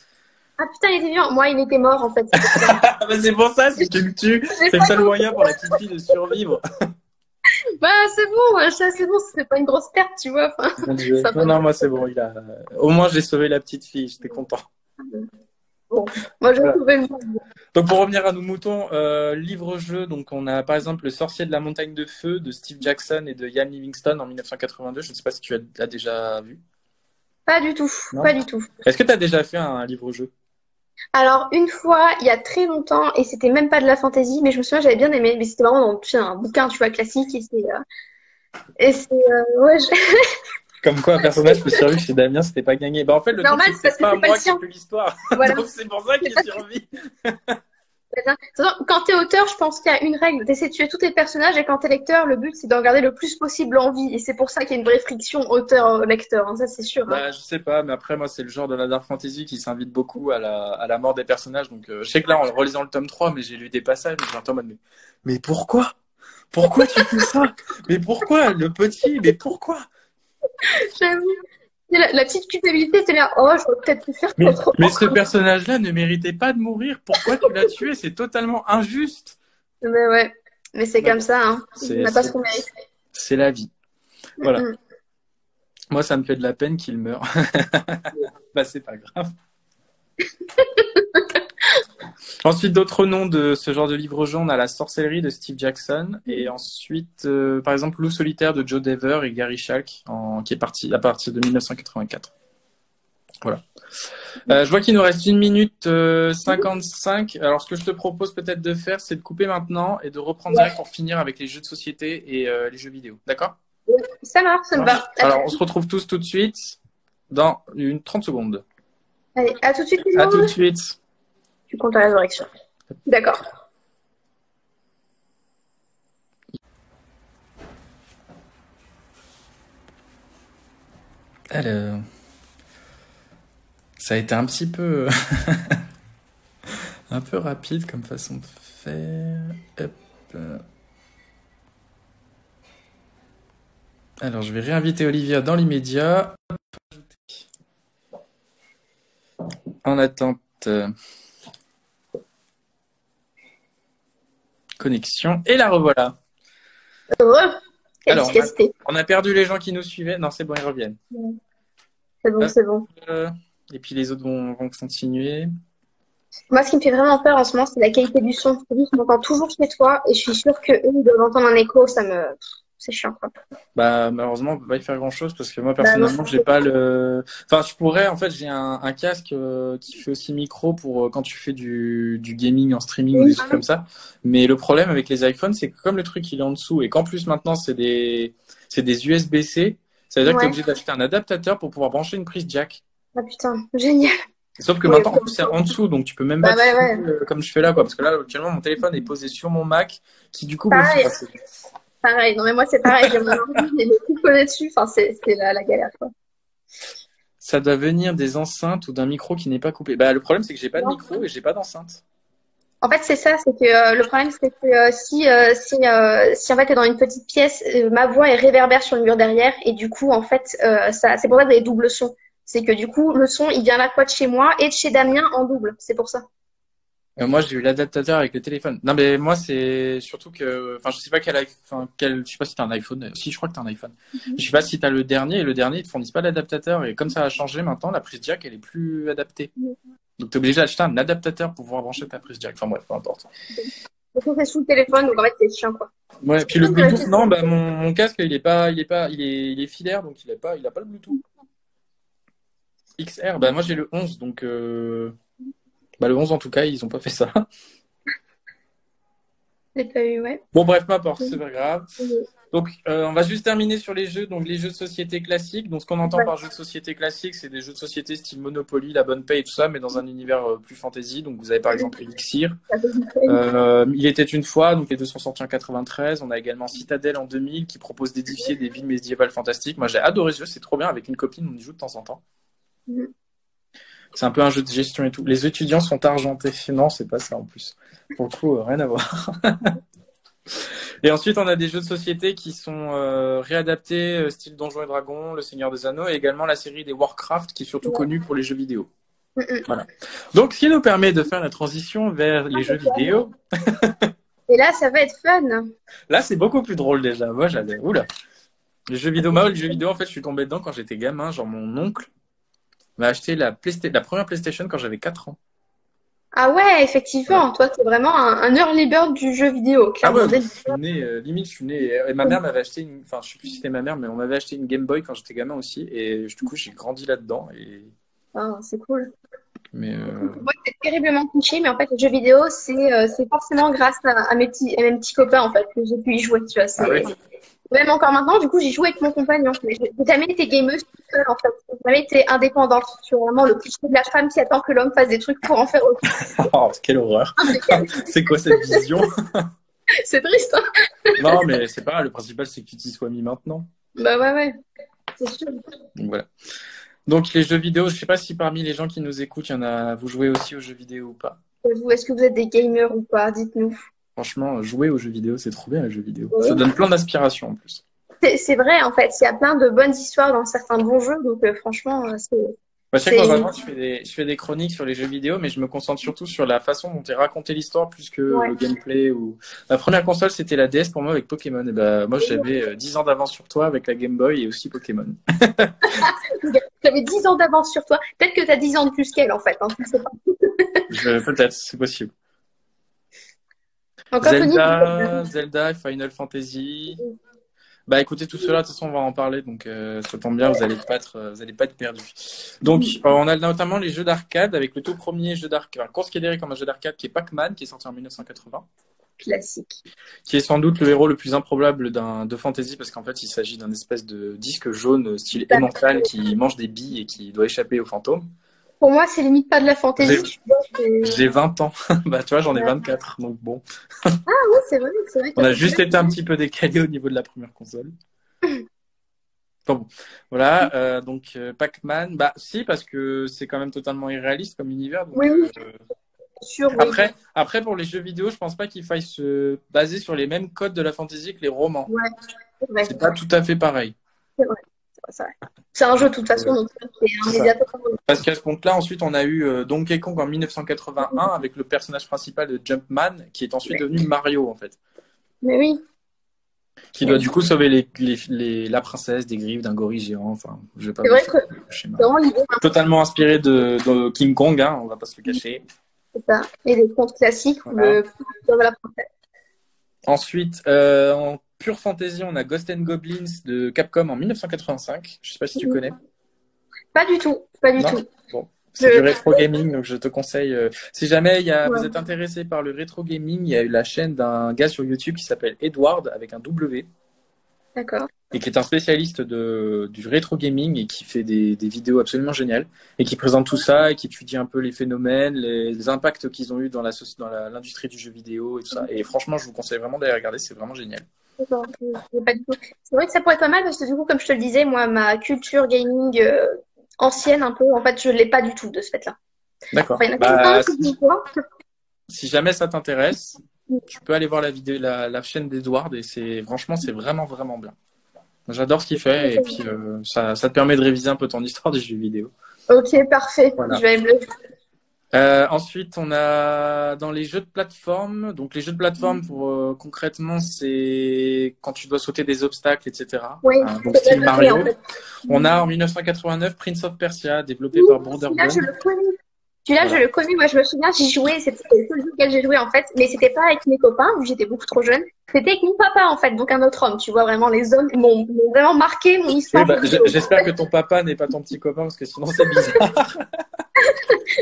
Ah putain, il était vivant. Moi, il était mort en fait. Bah, c'est pour ça, si tu le tues, c'est le seul moyen pour la petite fille de survivre. Bah c'est bon, c'est bon, c'est pas une grosse perte, tu vois. Enfin, Mon Dieu. Non, moi c'est bon, au moins j'ai sauvé la petite fille, j'étais content. Bon, moi j'ai sauvé le monde. Donc pour revenir à nos moutons, livre-jeu, donc on a par exemple Le Sorcier de la Montagne de Feu de Steve Jackson et de Ian Livingstone en 1982. Je ne sais pas si tu as déjà vu. Pas du tout, Non. pas du tout. Est-ce que tu as déjà fait un livre-jeu? Alors une fois, il y a très longtemps, et c'était même pas de la fantasy, mais je me souviens, j'avais bien aimé, mais c'était vraiment un bouquin, tu vois, classique, ouais. Comme quoi un personnage peut survivre chez Damien, c'était pas gagné. Bah en fait le normal, truc c'est pas moi qui ai fait l'histoire. Voilà. Donc c'est pour ça qu'il survit. Quand t'es auteur, je pense qu'il y a une règle, d'essayer de tuer tous tes personnages, et quand t'es lecteur, le but c'est d'en garder le plus possible en vie, et c'est pour ça qu'il y a une vraie friction auteur-lecteur, hein, ça c'est sûr. Bah je sais pas, mais après moi c'est le genre de la dark fantasy qui s'invite beaucoup à la mort des personnages. Donc je sais que là en relisant le tome 3, mais j'ai lu des passages, j'ai un temps en mode mais pourquoi? Pourquoi tu fais ça? Mais pourquoi le petit? Mais pourquoi? J'avoue. La petite culpabilité, c'est là, oh, j'aurais peut-être pu faire trop. Mais ce personnage-là ne méritait pas de mourir. Pourquoi tu l'as tué? C'est totalement injuste. Mais ouais, mais c'est comme ça, hein. On n'a pas ce qu'on mérite. C'est la vie. Voilà. Moi, ça me fait de la peine qu'il meure. Bah, c'est pas grave. Ensuite, d'autres noms de ce genre de livre-jeu, on a La Sorcellerie de Steve Jackson et ensuite, par exemple, Loup solitaire de Joe Dever et Gary Schalk qui est parti à partir de 1984. Voilà. Je vois qu'il nous reste 1 minute 55. Alors, ce que je te propose peut-être de faire, c'est de couper maintenant et de reprendre direct pour finir avec les jeux de société et les jeux vidéo. D'accord? Ça marche, ça me va. Alors, on se retrouve tous tout de suite dans 30 secondes. Allez, à tout de suite. À tout de suite. Tu comptes à la résurrection. D'accord. Alors, ça a été un petit peu un peu rapide comme façon de faire. Hop. Alors, je vais réinviter Olivia dans l'immédiat. En attente. Connexion. Et la revoilà. Alors, on a perdu les gens qui nous suivaient. Non, c'est bon, ils reviennent. C'est bon, c'est bon. Et puis les autres vont continuer. Moi, ce qui me fait vraiment peur en ce moment, c'est la qualité du son. Je m'entends toujours chez toi et je suis sûre qu'eux, ils doivent entendre un écho. C'est chiant, quoi. Bah, malheureusement, on peut pas y faire grand chose parce que moi, personnellement, j'ai pas enfin, je pourrais, en fait, j'ai un casque qui fait aussi micro pour quand tu fais du gaming en streaming ou des trucs comme ça. Mais le problème avec les iPhones, c'est que comme le truc, il est en dessous et qu'en plus, maintenant, c'est des USB-C, Ça veut dire que tu es Ouais. obligé d'acheter un adaptateur pour pouvoir brancher une prise jack. Ah putain, génial. Sauf que Ouais, maintenant, en plus, c'est en dessous, donc tu peux même bah mettre ouais, ouais. comme je fais là, quoi. Parce que là, actuellement, mon téléphone est posé sur mon Mac, qui du coup me Pareil, froisse. pareil. Non mais moi c'est pareil, j'ai mon ordi, j'ai tout posé dessus. Enfin c'est la galère quoi. Ça doit venir des enceintes ou d'un micro qui n'est pas coupé. Bah, le problème, c'est que j'ai pas de Non. micro et j'ai pas d'enceinte. En fait c'est ça, c'est que le problème c'est que si en fait t'es dans une petite pièce, ma voix est réverbère sur le mur derrière et du coup en fait ça c'est pour ça que vous avez double son. C'est que du coup le son il vient à la fois de chez moi et de chez Damien en double. C'est pour ça. Moi, j'ai eu l'adaptateur avec le téléphone. Non, mais moi, c'est surtout que, enfin, je sais pas je sais pas si t'as un iPhone. Si, je crois que t'as un iPhone. Je sais pas si t'as le dernier, et le dernier, ils te fournissent pas d'adaptateur. Et comme ça a changé maintenant, la prise jack, elle est plus adaptée. Donc, t'es obligé d'acheter un adaptateur pour pouvoir brancher ta prise jack. Enfin, bref, peu importe. Donc on fait sous le téléphone donc en fait c'est chiant quoi. Ouais, puis le Bluetooth, non, bah, mon casque, il est filaire, donc il a pas le Bluetooth. XR, bah, moi, j'ai le 11, donc, bah, le 11, en tout cas, ils ont pas fait ça. J'ai pas eu ouais. Bon, bref, m'importe, c'est pas grave. Donc, on va juste terminer sur les jeux. Donc, les jeux de société classiques. Donc, ce qu'on entend Ouais. par jeux de société classiques, c'est des jeux de société style Monopoly, La Bonne Paix et tout ça, mais dans un univers plus fantasy. Donc, vous avez par exemple Elixir. Ça fait du bien. Il était une fois, donc les deux sont sortis en 93. On a également Citadel en 2000 qui propose d'édifier des villes médiévales fantastiques. Moi, j'ai adoré ce jeu, c'est trop bien. Avec une copine, on y joue de temps en temps. Mhm. C'est un peu un jeu de gestion et tout. Les étudiants sont argentés. Non, c'est pas ça en plus. Pour le coup, rien à voir. Et ensuite, on a des jeux de société qui sont réadaptés, style Donjons et Dragons, Le Seigneur des Anneaux, et également la série des Warcraft, qui est surtout Ouais. connue pour les jeux vidéo. Mhm. Voilà. Donc, ce qui nous permet de faire la transition vers les jeux vidéo. Et là ça va être fun. Là, c'est beaucoup plus drôle déjà. Moi, j'avais. Oula. Les jeux vidéo, les jeux vidéo, en fait, je suis tombé dedans quand j'étais gamin. Genre, mon oncle m'a acheté la première PlayStation quand j'avais 4 ans. Ah ouais, effectivement, toi, t'es vraiment un early bird du jeu vidéo, Ah ouais, clairement. je suis né, limite, je suis né. Et ma mère m'avait acheté enfin, je sais plus si c'était ma mère, mais on m'avait acheté une Game Boy quand j'étais gamin aussi. Et du coup, j'ai grandi là-dedans. Ah, c'est cool. Mais Moi, c'est terriblement cliché, mais en fait, les jeux vidéo, c'est forcément grâce à mes petits copains, en fait, que j'ai pu y jouer, tu vois. ah ouais. Même encore maintenant, du coup, j'y joue avec mon compagnon. Mais j'ai jamais été gameuse toute seule, en fait. J'ai jamais été indépendante. Tu vois, vraiment le cliché de la femme qui attend que l'homme fasse des trucs pour en faire autre. Oh, quelle horreur. C'est quoi cette vision? C'est triste, hein? Non, mais c'est pas grave. Le principal, c'est que tu t'y sois mis maintenant. Bah ouais, ouais. C'est sûr. Donc voilà. Donc les jeux vidéo, je sais pas si parmi les gens qui nous écoutent, il y en a, vous jouez aussi aux jeux vidéo ou pas. Vous, est-ce que vous êtes des gamers ou pas? Dites-nous. Franchement, jouer aux jeux vidéo, c'est trop bien les jeux vidéo. Oui. Ça donne plein d'inspiration en plus. C'est vrai, en fait. Il y a plein de bonnes histoires dans certains bons jeux. Donc, franchement, Moi, je sais que c'est... normalement, je fais des chroniques sur les jeux vidéo, mais je me concentre surtout sur la façon dont est raconté l'histoire plus que Ouais. le gameplay. Ma première console, c'était la DS pour moi avec Pokémon. Et bah, moi, j'avais 10 ans d'avance sur toi avec la Game Boy et aussi Pokémon. J'avais 10 ans d'avance sur toi. Peut-être que tu as 10 ans de plus qu'elle, en fait. Hein. Je sais pas. Peut-être, c'est possible. Donc, Anthony, Zelda, Final Fantasy. Bah écoutez, tout cela, de toute façon, on va en parler, donc ça tombe bien, vous allez pas être perdus. Donc, on a notamment les jeux d'arcade, avec le tout premier jeu d'arcade, considéré comme un jeu d'arcade, qui est Pac-Man, qui est sorti en 1980, classique. qui est sans doute le héros le plus improbable de fantasy, parce qu'en fait, il s'agit d'un espèce de disque jaune, style Emmental, qui mange des billes et qui doit échapper aux fantômes. Pour moi, c'est limite pas de la fantaisie. J'ai 20 ans, bah tu vois, j'en ai 24, donc bon. Ah oui, c'est vrai. On a juste été un petit peu décalé au niveau de la première console. Bon, voilà, donc Pac-Man, bah si, parce que c'est quand même totalement irréaliste comme univers. Donc, Oui, sûr. Oui. après, pour les jeux vidéo, je pense pas qu'il faille se baser sur les mêmes codes de la fantasy que les romans. Ouais, c'est vrai. C'est pas tout à fait pareil. C'est vrai. C'est un jeu de toute façon, donc c'est immédiatement. Parce qu'à ce compte-là, ensuite, on a eu Donkey Kong en 1981 avec le personnage principal de Jumpman, qui est ensuite devenu Mario, en fait. Mais oui. Qui doit du coup sauver la princesse des griffes d'un gorille géant. Enfin, je vais pas C'est vous vrai faire que le schéma. c'est vraiment l'idée. Totalement inspiré de King Kong, hein, on va pas se le cacher. C'est ça. Et les contes classiques Voilà. où le la princesse. Ensuite, en pure fantasy, on a Ghost and Goblins de Capcom en 1985. Je sais pas si tu connais. Pas du tout. Pas du Non. tout. Bon, c'est du rétro gaming, donc je te conseille. Si jamais vous êtes intéressé par le rétro gaming, il y a eu la chaîne d'un gars sur YouTube qui s'appelle Edward avec un W. D'accord. et qui est un spécialiste du rétro gaming et qui fait des vidéos absolument géniales et qui présente tout ça et qui étudie un peu les phénomènes, les impacts qu'ils ont eu dans l'industrie du jeu vidéo et tout ça. Et franchement, je vous conseille vraiment d'aller regarder, c'est vraiment génial. D'accord, pas du tout. C'est vrai que ça pourrait être pas mal parce que du coup, comme je te le disais, moi, ma culture gaming ancienne, un peu, en fait, je l'ai pas du tout de ce fait-là. D'accord. Enfin, il y en a quelques-uns qui disent quoi. Si jamais ça t'intéresse, tu peux aller voir la vidéo, la chaîne d'Edward et franchement, c'est vraiment, vraiment bien. J'adore ce qu'il fait et puis ça te permet de réviser un peu ton histoire des jeux vidéo. Ok, parfait. Voilà. Je vais me le... Ensuite, on a dans les jeux de plateforme. Donc, les jeux de plateforme, concrètement, c'est quand tu dois sauter des obstacles, etc. Oui, donc, style Mario. En fait. On a en 1989 Prince of Persia, développé par Broderbund. Là, je le connais. Celui-là, je le connais, moi je me souviens, j'y jouais, c'était le seul jeu auquel j'ai joué en fait, mais c'était pas avec mes copains, vu que j'étais beaucoup trop jeune, c'était avec mon papa en fait, donc un autre homme, tu vois, vraiment les hommes m'ont vraiment marqué mon histoire. Oui, j'espère que ton papa n'est pas ton petit copain, parce que sinon c'est bizarre.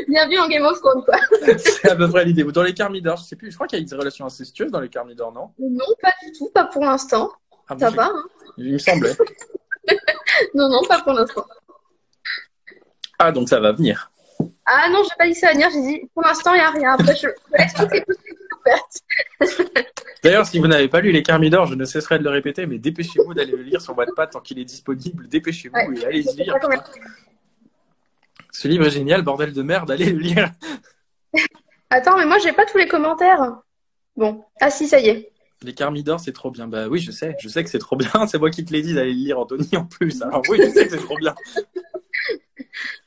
Bienvenue en Game of Thrones, quoi. C'est à peu près l'idée. Dans les Carmidor, je sais plus, je crois qu'il y a des relations incestueuses dans les Carmidor, non? Non, pas du tout, pas pour l'instant. Ah bon, Ça va, hein. Il me semblait. Non, pas pour l'instant. Ah, donc ça va venir. Ah non, j'ai pas dit ça à venir, j'ai dit pour l'instant il n'y a rien. Après, je laisse toutes les possibilités ouvertes. D'ailleurs, si vous n'avez pas lu Les Carmidor, je ne cesserai de le répéter, mais dépêchez-vous d'aller le lire sur Wattpad tant qu'il est disponible. Dépêchez-vous et allez-y lire. Ce livre est génial, bordel de merde, allez le lire. Attends, mais moi j'ai pas tous les commentaires. Bon, ah si, ça y est. Les Carmidor, c'est trop bien. Bah oui, je sais que c'est trop bien. C'est moi qui te l'ai dit d'aller le lire, Anthony, en plus. Alors oui, je sais que c'est trop bien.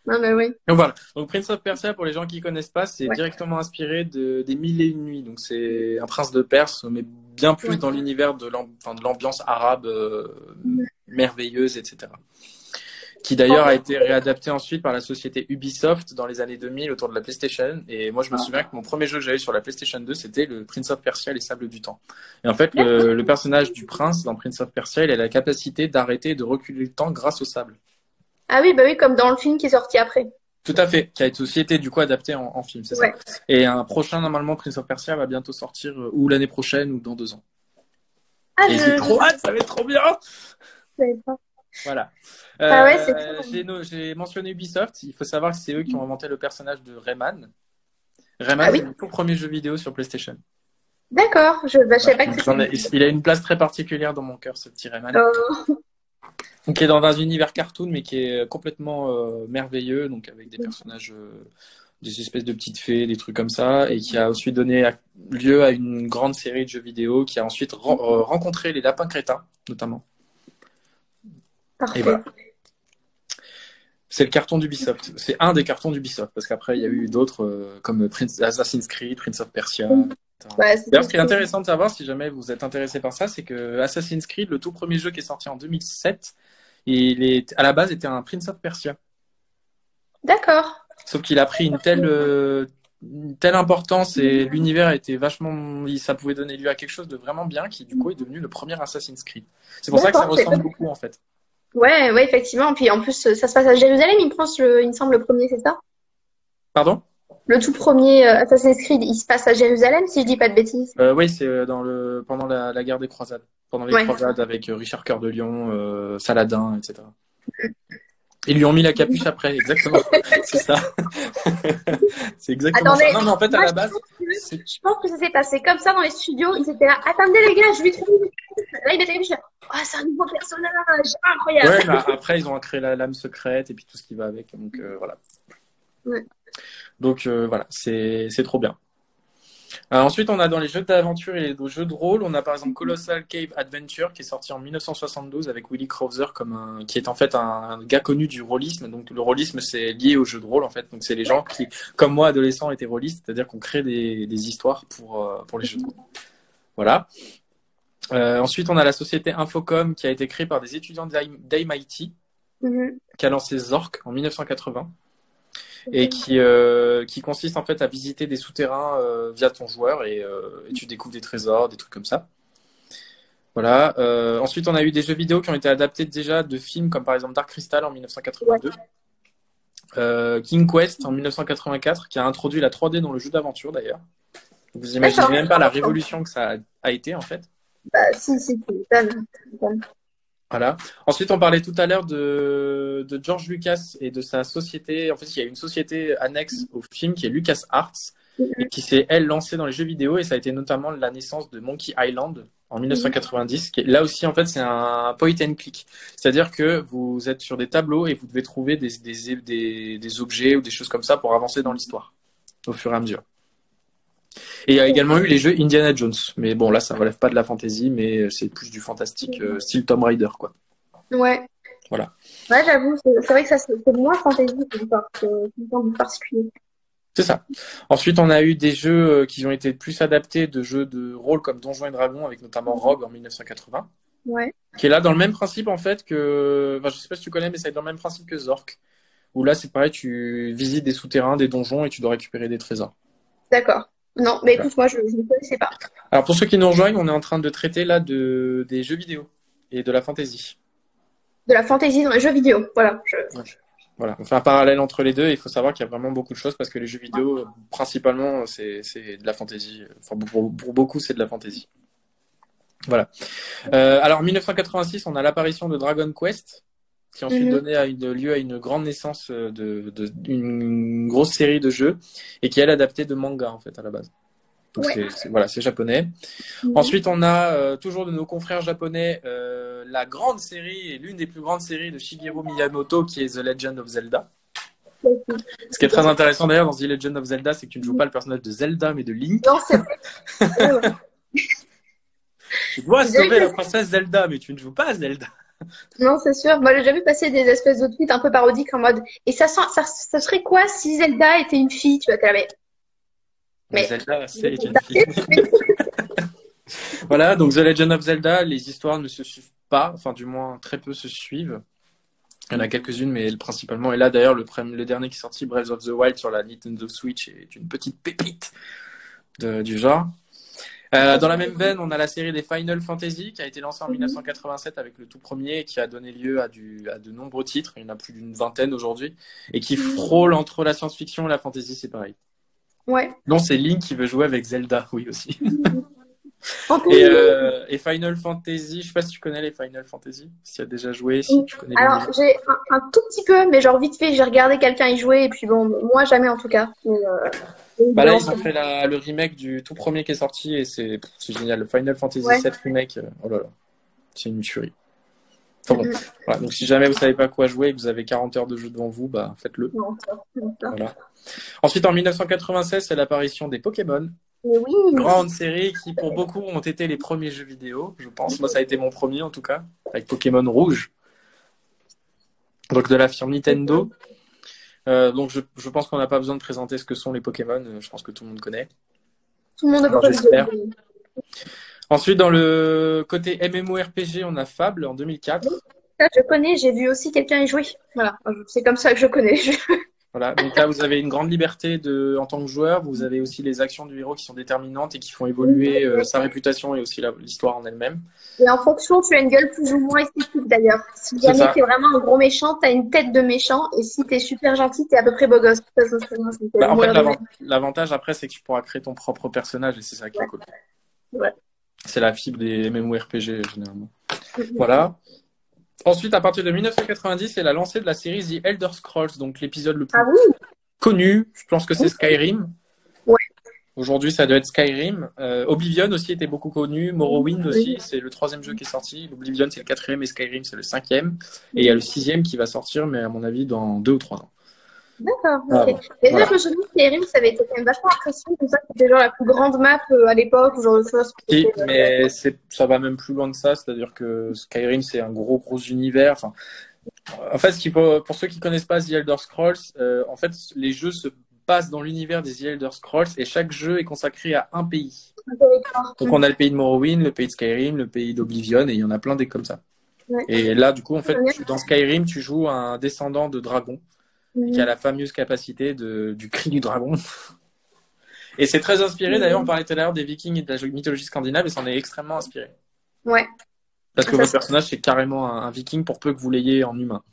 Non, mais oui. Donc voilà. Donc Prince of Persia, pour les gens qui connaissent pas, c'est directement inspiré des Mille et une nuits. Donc c'est un prince de Perse, mais bien plus dans l'univers de l'ambiance arabe merveilleuse, etc. Qui d'ailleurs a été réadapté ensuite par la société Ubisoft dans les années 2000 autour de la PlayStation. Et moi, je me souviens que mon premier jeu que j'avais sur la PlayStation 2, c'était le Prince of Persia, les Sables du Temps. Et en fait, le personnage du prince dans Prince of Persia, il a la capacité d'arrêter et de reculer le temps grâce au sable. Ah oui, bah oui, comme dans le film qui est sorti après. Tout à fait, qui a aussi été du coup adapté en film, c'est ça. Et un prochain, normalement, Prince of Persia va bientôt sortir, ou l'année prochaine, ou dans 2 ans. Ah, et j'ai trop hâte, ça va être trop bien. Je savais pas. Voilà. J'ai mentionné Ubisoft. Il faut savoir que c'est eux qui ont inventé le personnage de Rayman. Rayman, c'est le tout premier jeu vidéo sur PlayStation. D'accord. Je savais pas que c'était. Il a une place très particulière dans mon cœur, ce petit Rayman. Donc, qui est dans un univers cartoon, mais qui est complètement merveilleux, donc avec des personnages, des espèces de petites fées, des trucs comme ça, et qui a ensuite donné lieu à une grande série de jeux vidéo, qui a ensuite rencontré les lapins crétins, notamment. Parfait. Et voilà. C'est le carton d'Ubisoft. C'est un des cartons d'Ubisoft, parce qu'après, il y a eu d'autres comme Assassin's Creed, Prince of Persia. D'ailleurs, ce qui est intéressant de savoir, si jamais vous êtes intéressé par ça, c'est que Assassin's Creed, le tout premier jeu qui est sorti en 2007, à la base, était un Prince of Persia. D'accord. Sauf qu'il a pris une telle importance et l'univers a été vachement. Ça pouvait donner lieu à quelque chose de vraiment bien qui, du coup, est devenu le premier Assassin's Creed. C'est pour ça que ça ressemble beaucoup, en fait. Ouais, effectivement. Puis en plus, ça se passe à Jérusalem, il me semble, le premier, c'est ça? Pardon? Le tout premier Assassin's Creed, il se passe à Jérusalem, si je dis pas de bêtises. Oui, c'est pendant la guerre des croisades. Pendant les croisades avec Richard Cœur de Lion, Saladin, etc. Ils lui ont mis la capuche après, exactement. C'est ça. C'est exactement ça. Non, mais en fait, à la base. Je pense que ça s'est passé comme ça dans les studios. Ils étaient là, attendez les gars, je vais trouver. Là, il mettait la capuche. Ah, c'est un nouveau personnage, incroyable. Ouais, mais après, ils ont créé la lame secrète et puis tout ce qui va avec. Donc, voilà. Ouais. Donc, voilà, c'est trop bien. Ensuite, on a dans les jeux d'aventure et les jeux de rôle, on a par exemple Colossal Cave Adventure qui est sorti en 1972 avec Willie Crowther qui est en fait un gars connu du rôlisme. Donc le rôlisme, c'est lié aux jeux de rôle en fait. Donc c'est les gens qui, comme moi, adolescents, étaient rôlistes, c'est-à-dire qu'on crée des histoires pour les jeux de rôle. Voilà. Ensuite, on a la société Infocom qui a été créée par des étudiants d'MIT qui a lancé Zork en 1980. Et qui consiste en fait à visiter des souterrains via ton joueur et tu découvres des trésors, des trucs comme ça. Voilà. Ensuite, on a eu des jeux vidéo qui ont été adaptés déjà de films comme par exemple Dark Crystal en 1982, King Quest en 1984 qui a introduit la 3D dans le jeu d'aventure d'ailleurs. Vous imaginez même pas la révolution que ça a été en fait. Bah si, Voilà. Ensuite, on parlait tout à l'heure de George Lucas et de sa société. En fait, il y a une société annexe au film qui est LucasArts et qui s'est, elle, lancée dans les jeux vidéo. Et ça a été notamment la naissance de Monkey Island en 1990. Qui est, là aussi, en fait, c'est un point and click. C'est-à-dire que vous êtes sur des tableaux et vous devez trouver des objets ou des choses comme ça pour avancer dans l'histoire au fur et à mesure. Et il y a également eu les jeux Indiana Jones. Mais bon, là, ça relève pas de la fantasy, mais c'est plus du fantastique, style Tomb Raider, quoi. Ouais. Voilà. Ouais, j'avoue, c'est vrai que ça, c'est moins fantasy que c'est particulier. C'est ça. Ensuite, on a eu des jeux qui ont été plus adaptés de jeux de rôle comme Donjons et Dragons, avec notamment Rogue en 1980. Ouais. Qui est là dans le même principe, en fait, que, enfin, je sais pas si tu connais, mais c'est dans le même principe que Zork. Où là, c'est pareil, tu visites des souterrains, des donjons et tu dois récupérer des trésors. D'accord. Non, mais écoute, moi, je ne connaissais pas. Alors, pour ceux qui nous rejoignent, on est en train de traiter là des jeux vidéo et de la fantasy. De la fantasy dans les jeux vidéo, voilà. Voilà, on fait un parallèle entre les deux. Il faut savoir qu'il y a vraiment beaucoup de choses parce que les jeux vidéo, principalement, c'est de la fantasy. Enfin, pour beaucoup, c'est de la fantasy. Voilà. Alors, en 1986, on a l'apparition de Dragon Quest, qui a ensuite donné lieu à une grande naissance d'une grosse série de jeux et qui est adaptée de manga, en fait, à la base. Donc, voilà, c'est japonais. Ensuite, on a toujours de nos confrères japonais la grande série et l'une des plus grandes séries de Shigeru Miyamoto qui est The Legend of Zelda. Ce qui est très intéressant d'ailleurs dans The Legend of Zelda, c'est que tu ne joues pas le personnage de Zelda mais de Link. Non, c'est vrai. Tu dois sauver la princesse Zelda, mais tu ne joues pas à Zelda. Non, c'est sûr. Moi, j'ai déjà vu passer des espèces de tweets un peu parodiques en mode et ça serait quoi si Zelda était une fille, tu vois, mais Zelda, c'est une fille. Voilà, donc The Legend of Zelda, les histoires ne se suivent pas, enfin du moins très peu se suivent. Il y en a quelques-unes, mais principalement. Et là d'ailleurs, le dernier qui est sorti, Breath of the Wild sur la Nintendo Switch, est une petite pépite du genre. Dans la même veine, on a la série des Final Fantasy qui a été lancée en 1987 avec le tout premier et qui a donné lieu à de nombreux titres. Il y en a plus d'une vingtaine aujourd'hui et qui frôle entre la science-fiction et la fantasy, c'est pareil. Ouais. Non, c'est Link qui veut jouer avec Zelda, oui aussi. Et Final Fantasy, je sais pas si tu connais les Final Fantasy, si tu as déjà joué, si tu connais. Alors, j'ai un tout petit peu, mais genre vite fait, j'ai regardé quelqu'un y jouer et puis bon, moi jamais en tout cas. Bah là, ils ont fait le remake du tout premier qui est sorti et c'est génial. Le Final Fantasy VII Remake, oh là là, c'est une tuerie. Enfin bon, voilà. Donc si jamais vous savez pas quoi jouer et que vous avez 40 heures de jeu devant vous, bah faites-le. Voilà. Ensuite, en 1996, c'est l'apparition des Pokémon. Oui. Grande série qui, pour beaucoup, ont été les premiers jeux vidéo, je pense. Moi, ça a été mon premier, en tout cas, avec Pokémon Rouge. Donc, de la firme Nintendo. Donc, je pense qu'on n'a pas besoin de présenter ce que sont les Pokémon. Je pense que tout le monde connaît. Tout le monde a j'espère. Ensuite, dans le côté MMORPG, on a Fable en 2004. Ça, je connais. J'ai vu aussi quelqu'un y jouer. Voilà. C'est comme ça que je connais. Voilà, donc là vous avez une grande liberté en tant que joueur, vous avez aussi les actions du héros qui sont déterminantes et qui font évoluer sa réputation et aussi l'histoire en elle-même. Et en fonction, tu as une gueule plus ou moins esthétique d'ailleurs. Si jamais t'es vraiment un gros méchant, t'as une tête de méchant et si t'es super gentil, t'es à peu près beau gosse. En fait, l'avantage après c'est que tu pourras créer ton propre personnage et c'est ça qui est cool. Ouais. C'est la fibre des MMORPG généralement. Voilà. Ensuite, à partir de 1990, c'est la lancée de la série The Elder Scrolls, donc l'épisode le plus connu. Je pense que c'est Skyrim. Ouais. Aujourd'hui, ça doit être Skyrim. Oblivion aussi était beaucoup connu. Morrowind aussi, c'est le 3e jeu qui est sorti. Oblivion, c'est le 4e et Skyrim, c'est le 5e. Et il y a le 6e qui va sortir, mais à mon avis, dans 2 ou 3 ans. D'accord, ok. Et là, je me souviens que Skyrim, ça avait été quand même vachement impressionnant, comme ça, c'était genre la plus grande map à l'époque, ou genre de choses. Si, mais ça va même plus loin que ça, c'est-à-dire que Skyrim, c'est un gros univers. Enfin, en fait, pour ceux qui connaissent pas The Elder Scrolls, en fait, les jeux se passent dans l'univers des The Elder Scrolls et chaque jeu est consacré à un pays. Donc, on a le pays de Morrowind, le pays de Skyrim, le pays d'Oblivion, et il y en a plein des comme ça. Ouais. Et là, du coup, en fait, dans Skyrim, tu joues un descendant de dragon qui a la fameuse capacité du cri du dragon. Et c'est très inspiré, d'ailleurs, on parlait tout à l'heure des Vikings et de la mythologie scandinave, et c'en est extrêmement inspiré. Ouais. Parce que votre personnage, c'est carrément un Viking pour peu que vous l'ayez en humain.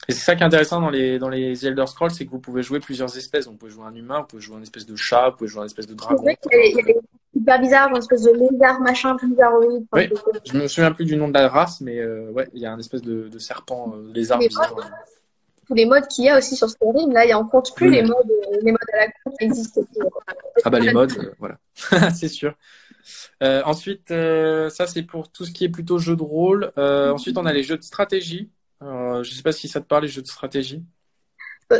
Et c'est ça qui est intéressant dans les Elder Scrolls, c'est que vous pouvez jouer plusieurs espèces. Donc, vous pouvez jouer un humain, vous pouvez jouer une espèce de chat, vous pouvez jouer une espèce de dragon. Il y a hyper bizarre, genre une espèce de lézard machin bizarroïde. Enfin, Oui, je me souviens plus du nom de la race, mais ouais, il y a un espèce de serpent lézard les bizarre. modes, tous les modes qu'il y a aussi sur Skyrim, là, on compte plus Oui. les modes à la con qui existent aussi. Ah bah les modes, voilà, c'est sûr. Ensuite, ça c'est pour tout ce qui est plutôt jeu de rôle. Ensuite, on a les jeux de stratégie. Je sais pas si ça te parle, les jeux de stratégie.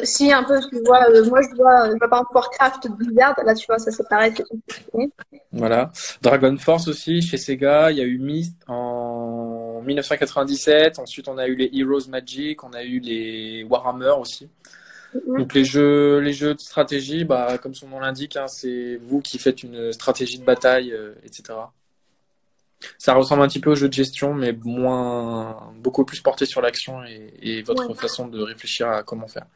Si, un peu, tu vois, moi, je vois par exemple Warcraft Blizzard, là, tu vois, ça c'est pareil, c'est tout. Voilà. Dragon Force aussi, chez Sega. Il y a eu Myst en 1997. Ensuite, on a eu les Heroes Magic. On a eu les Warhammer aussi. Donc les jeux de stratégie, bah, comme son nom l'indique, hein, c'est vous qui faites une stratégie de bataille, etc. Ça ressemble un petit peu aux jeux de gestion, mais beaucoup plus porté sur l'action et votre façon de réfléchir à comment faire.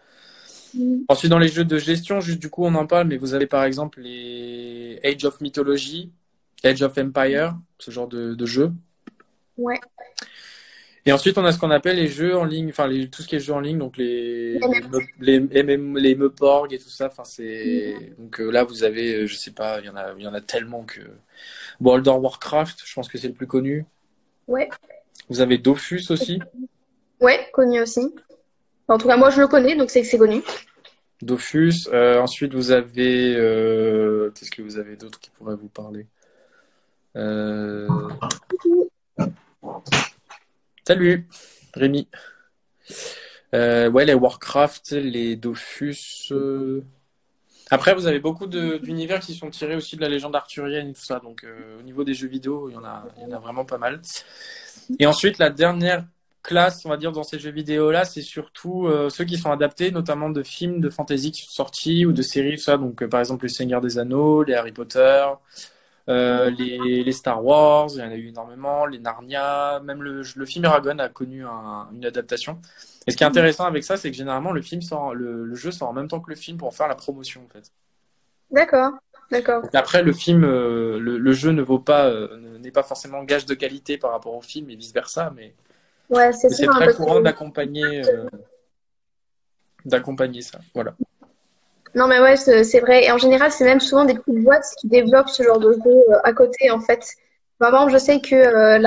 Ensuite, dans les jeux de gestion, juste du coup, on en parle, mais vous avez par exemple les Age of Mythology, Age of Empire, ce genre de jeux. Ouais. Et ensuite, on a ce qu'on appelle les jeux en ligne, enfin tout ce qui est jeux en ligne, donc les Meporg et tout ça. Enfin, donc là, vous avez, je sais pas, il y en a tellement que World of Warcraft, je pense que c'est le plus connu. Ouais. Vous avez Dofus aussi. Ouais, connu aussi. En tout cas, moi, je le connais, donc c'est que c'est connu. Dofus. Ensuite, vous avez, qu'est-ce que vous avez d'autre qui pourrait vous parler? Salut, Rémi. Ouais, les Warcraft, les Dofus. Après, vous avez beaucoup d'univers qui sont tirés aussi de la légende arthurienne et tout ça. Donc, au niveau des jeux vidéo, il y en a vraiment pas mal. Et ensuite, la dernière classe, on va dire, dans ces jeux vidéo-là, c'est surtout ceux qui sont adaptés, notamment de films de fantasy qui sont sortis ou de séries, tout ça. Donc, par exemple, Le Seigneur des Anneaux, les Harry Potter, les Star Wars, il y en a eu énormément, les Narnia, même le film Eragon a connu une adaptation. Et ce qui est intéressant avec ça, c'est que généralement le jeu sort en même temps que le film pour faire la promotion en fait. D'accord, d'accord. Donc après le film, le jeu n'est pas forcément gage de qualité par rapport au film et vice versa, mais ouais, c'est très courant d'accompagner ça. Voilà. Non, mais ouais, c'est vrai. Et en général, c'est même souvent des petites boîtes qui développent ce genre de jeu à côté, en fait. Vraiment, je sais que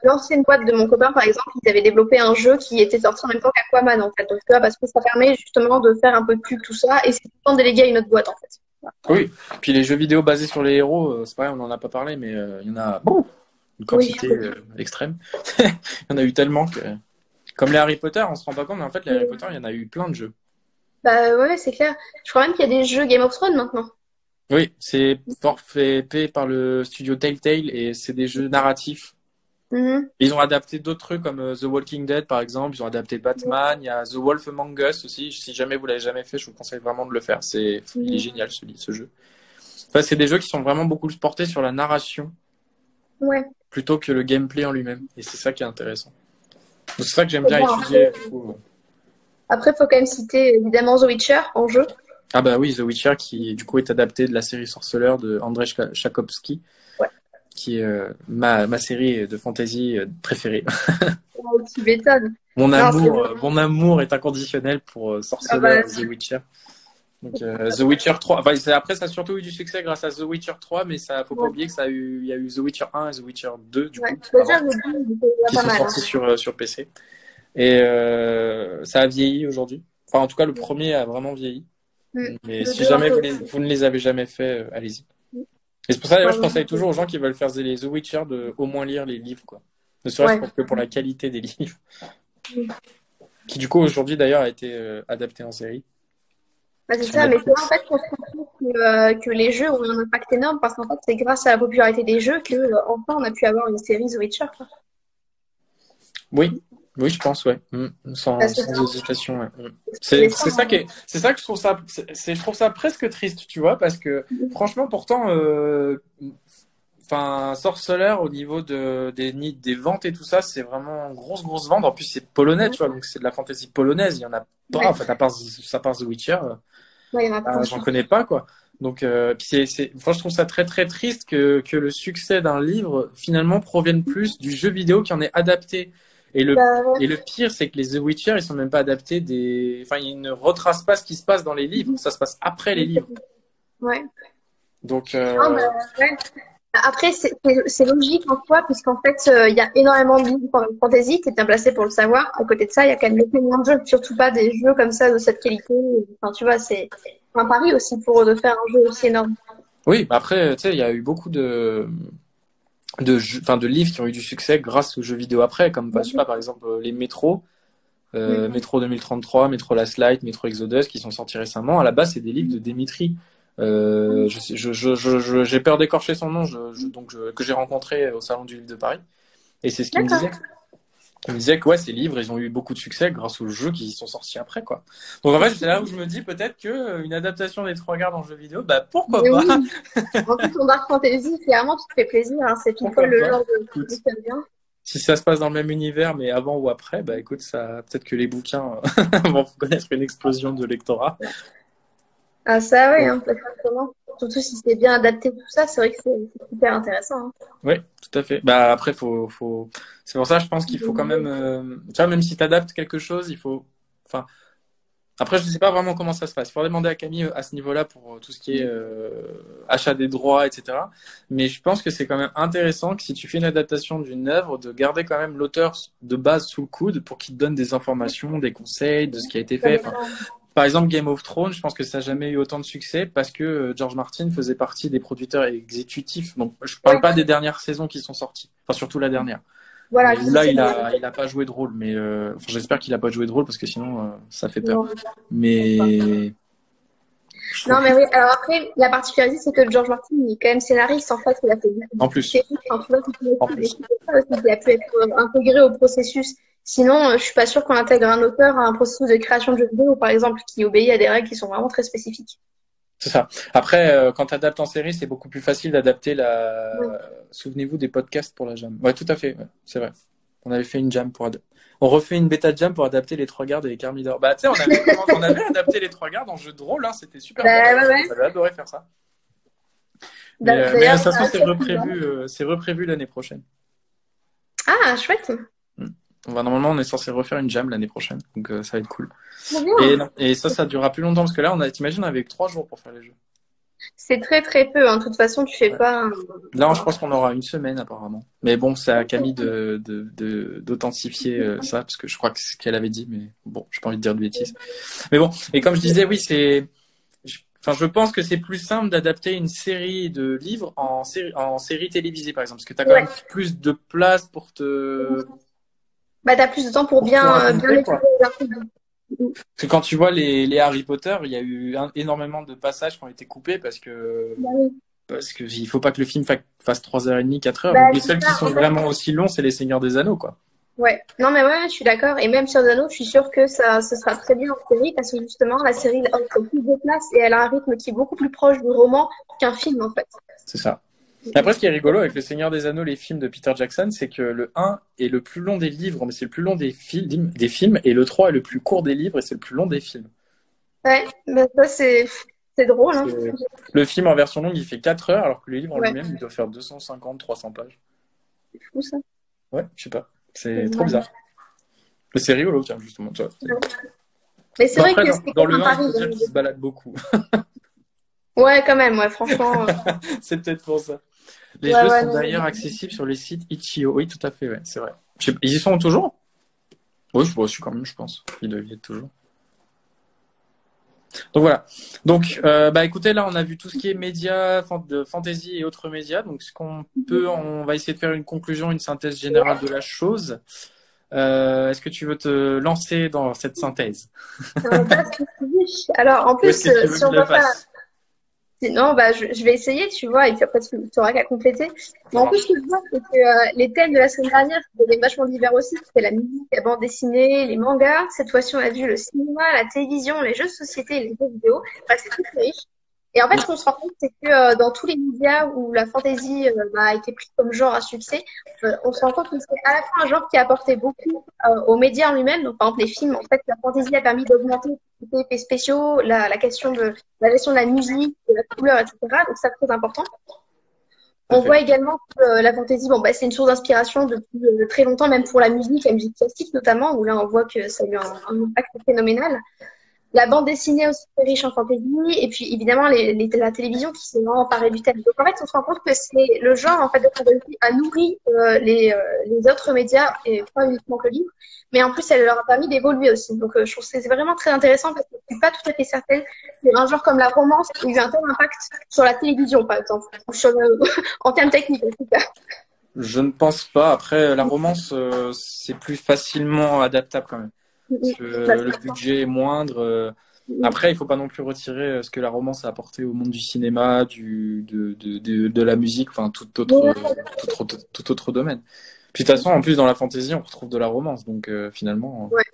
l'ancienne boîte de mon copain, par exemple, ils avaient développé un jeu qui était sorti en même temps qu'Aquaman, en fait. Donc, tu vois, parce que ça permet justement de faire un peu de pub, tout ça, et c'est tout le temps délégué à une autre boîte, en fait. Voilà. Oui, puis les jeux vidéo basés sur les héros, c'est pareil, on n'en a pas parlé, mais il y en a une quantité extrême. Il y en a eu tellement que... Comme les Harry Potter, on se rend pas compte, mais en fait, les Harry Potter, il y en a eu plein de jeux. Bah ouais, c'est clair. Je crois même qu'il y a des jeux Game of Thrones maintenant. Oui, c'est fait par le studio Telltale et c'est des jeux narratifs. Ils ont adapté d'autres trucs comme The Walking Dead par exemple, ils ont adapté Batman, il y a The Wolf Among Us aussi. Si jamais vous l'avez jamais fait, je vous conseille vraiment de le faire. Il est génial ce jeu. Enfin, c'est des jeux qui sont vraiment beaucoup portés sur la narration plutôt que le gameplay en lui-même. Et c'est ça qui est intéressant. Donc, c'est ça que j'aime bien étudier. Après, il faut quand même citer évidemment The Witcher en jeu. Ah bah oui, The Witcher qui du coup est adapté de la série Sorceleur de Andrzej Sapkowski, qui est ma série de fantasy préférée. Tu m'étonnes. Mon amour est inconditionnel pour Sorceleur The Witcher. Donc The Witcher 3, enfin, après ça a surtout eu du succès grâce à The Witcher 3, mais ça faut pas oublier que il y a eu The Witcher 1 et The Witcher 2 du coup, qui sont sortis sur PC. Et ça a vieilli aujourd'hui. Enfin en tout cas le premier a vraiment vieilli. Mais si jamais vous ne les avez jamais fait, allez-y. Et c'est pour ça d'ailleurs je conseille toujours aux gens qui veulent faire The Witcher de au moins lire les livres, quoi. Ne serait-ce que pour la qualité des livres. Qui du coup aujourd'hui d'ailleurs a été adapté en série. Bah, c'est ça, mais c'est en fait qu'on se rend compte que les jeux ont un impact énorme parce qu'en fait c'est grâce à la popularité des jeux que enfin on a pu avoir une série The Witcher, quoi. Oui, je pense, ouais. Sans hésitation, ouais. C'est ça que je trouve ça, je trouve ça presque triste, tu vois, parce que franchement, pourtant, Sorceleur au niveau des ventes et tout ça, c'est vraiment grosse vente. En plus, c'est polonais, tu vois, donc c'est de la fantasy polonaise. Il y en a pas, en fait, à part The Witcher, j'en connais pas, quoi. Donc, moi, je trouve ça très très triste que le succès d'un livre finalement provienne plus du jeu vidéo qui en est adapté. Et le pire, c'est que les The Witcher, ils sont même pas adaptés ils ne retracent pas ce qui se passe dans les livres. Ça se passe après les livres. Ouais. Donc, Après, c'est logique en soi, puisqu'en fait, il y a énormément de livres fantasy, t'es bien placé pour le savoir. À côté de ça, il y a quand même beaucoup de jeux, surtout pas des jeux comme ça de cette qualité. Enfin, tu vois, c'est un pari aussi pour eux de faire un jeu aussi énorme. Oui, après, tu sais, il y a eu beaucoup de livres qui ont eu du succès grâce aux jeux vidéo après, comme, je sais pas, par exemple, les Metro, Metro 2033, Metro Last Light, Metro Exodus, qui sont sortis récemment. À la base, c'est des livres de Dimitri. J'ai peur d'écorcher son nom, que j'ai rencontré au Salon du Livre de Paris. Et c'est ce qu'il me disait. Il me disait que ouais, ces livres, ils ont eu beaucoup de succès grâce aux jeux qui sont sortis après, quoi. Donc en fait, c'est là où je me dis peut-être que une adaptation des Trois Gardes en jeu vidéo, bah pourquoi pas. Oui. En plus, ton Dark Fantasy, clairement, tu te fais plaisir. Hein. C'est tout le genre de que tu bien. Si ça se passe dans le même univers, mais avant ou après, bah écoute, ça, peut-être que les bouquins vont connaître une explosion de lectorat. Ah ça, oui, hein, exactement. Surtout si c'est bien adapté tout ça, c'est vrai que c'est super intéressant. Hein. Oui, tout à fait. Bah après, c'est pour ça, je pense qu'il faut quand même, tu vois, même si tu adaptes quelque chose, il faut, enfin, après, je ne sais pas vraiment comment ça se passe. Il faudrait demander à Camille à ce niveau-là pour tout ce qui est achat des droits, etc. Mais je pense que c'est quand même intéressant que si tu fais une adaptation d'une œuvre, de garder quand même l'auteur de base sous le coude pour qu'il te donne des informations, des conseils de ce qui a été fait. Enfin, par exemple, Game of Thrones, je pense que ça n'a jamais eu autant de succès parce que George Martin faisait partie des producteurs exécutifs. Donc, je ne parle pas des dernières saisons qui sont sorties. Enfin, surtout la dernière. Voilà, là, il a pas joué de rôle, mais enfin, j'espère qu'il a pas joué de rôle parce que sinon, ça fait peur. Non. Mais non, mais oui. Alors après, la particularité, c'est que George Martin, il est quand même scénariste. En fait, il a fait en plus. Enfin, tu vois, il a pu être intégré au processus. Sinon, je suis pas sûre qu'on intègre un auteur à un processus de création de jeux vidéo, par exemple, qui obéit à des règles qui sont vraiment très spécifiques. C'est ça. Après, quand tu adaptes en série, c'est beaucoup plus facile d'adapter la. Oui. Souvenez-vous des podcasts pour la jam. Ouais, tout à fait. Ouais, c'est vrai. On avait fait une jam pour on refait une bêta jam pour adapter les Trois Gardes et les Carmidor. Bah, tu sais, on avait adapté les Trois Gardes en jeu de rôle, hein, c'était super. Ouais. J'avais adoré faire ça. Mais de toute façon, c'est reprévu l'année prochaine. Ah, chouette. Normalement, on est censé refaire une jam l'année prochaine, donc ça va être cool. Et ça durera plus longtemps parce que là, t'imagines, on avait que 3 jours pour faire les jeux. C'est très très peu. Hein. De toute façon, tu fais pas. Là, je pense qu'on aura une semaine apparemment. Mais bon, c'est à Camille d'authentifier ça parce que je crois que c'est ce qu'elle avait dit, mais bon, j'ai pas envie de dire de bêtises. Mais bon, et comme je disais, oui, je pense que c'est plus simple d'adapter une série de livres en série télévisée, par exemple, parce que tu as quand même plus de place pour te. Bah, t'as plus de temps pour bien écouter les articles. Parce que quand tu vois les Harry Potter, il y a eu énormément de passages qui ont été coupés parce que il faut pas que le film fasse 3h30, 4h. Bah, donc les seuls qui sont vraiment aussi longs, c'est les Seigneurs des Anneaux, quoi. Ouais, non mais ouais, je suis d'accord. Et même sur les Anneaux, je suis sûre que ce sera très bien en série parce que justement, la série offre plus de place et elle a un rythme qui est beaucoup plus proche du roman qu'un film en fait. C'est ça. Après, ce qui est rigolo avec Le Seigneur des Anneaux, les films de Peter Jackson, c'est que le 1 est le plus long des livres, mais c'est le plus long des films, et le 3 est le plus court des livres, et c'est le plus long des films. Ouais, bah ça c'est drôle. Hein. Le film en version longue, il fait 4 heures, alors que le livre en lui-même, il doit faire 250, 300 pages. C'est fou ça. Ouais, je sais pas. C'est trop bizarre. Mais c'est rigolo, tiens, justement. Tu vois. Mais c'est vrai que c'est dans le 1, il faut dire qu'il se balade beaucoup. Ouais, quand même, ouais, franchement. C'est peut-être pour ça. Les jeux sont d'ailleurs accessibles sur les sites Itch.io. Oui, tout à fait, ouais, c'est vrai. Ils y sont toujours? Oui, je vois aussi quand même, je pense. Ils doivent y être toujours. Donc voilà. Donc, écoutez, là, on a vu tout ce qui est médias, de fantasy et autres médias. Donc, on va essayer de faire une conclusion, une synthèse générale de la chose. Est-ce que tu veux te lancer dans cette synthèse? Alors, en plus, si on peut pas. Sinon, je vais essayer, tu vois, et puis après, tu n'auras qu'à compléter. Mais en plus, ce que je vois, c'est que les thèmes de la semaine dernière, c'était vachement divers aussi. C'était la musique, la bande dessinée, les mangas. Cette fois-ci, on a vu le cinéma, la télévision, les jeux de société et les jeux vidéo. Enfin, c'est très riche. Et en fait, ce qu'on se rend compte, c'est que dans tous les médias où la fantasy a été prise comme genre à succès, on se rend compte que c'est à la fois un genre qui a apporté beaucoup aux médias en lui-même. Donc, par exemple, les films, en fait, la fantasy a permis d'augmenter les effets spéciaux, la question de la gestion de la musique, de la couleur, etc. Donc, ça, c'est très important. On voit également que la fantasy, c'est une source d'inspiration depuis très longtemps, même pour la musique classique notamment, où là, on voit que ça a eu un impact phénoménal. La bande dessinée aussi très riche en fantasy, et puis évidemment la télévision qui s'est vraiment emparée du thème. Donc en fait, on se rend compte que c'est le genre en fait de fantasy a nourri les autres médias et pas uniquement que le livre, mais en plus elle leur a permis d'évoluer aussi. Donc je trouve que c'est vraiment très intéressant parce que je suis pas tout à fait certaine qu'un genre comme la romance ait eu un tel impact sur la télévision par exemple, ou en termes techniques en tout cas. Je ne pense pas. Après, la romance, c'est plus facilement adaptable quand même. Parce que le budget est moindre. Après, il faut pas non plus retirer ce que la romance a apporté au monde du cinéma, de la musique, enfin tout autre domaine. Puis de toute façon, en plus, dans la fantasy, on retrouve de la romance. Donc finalement, Ouais,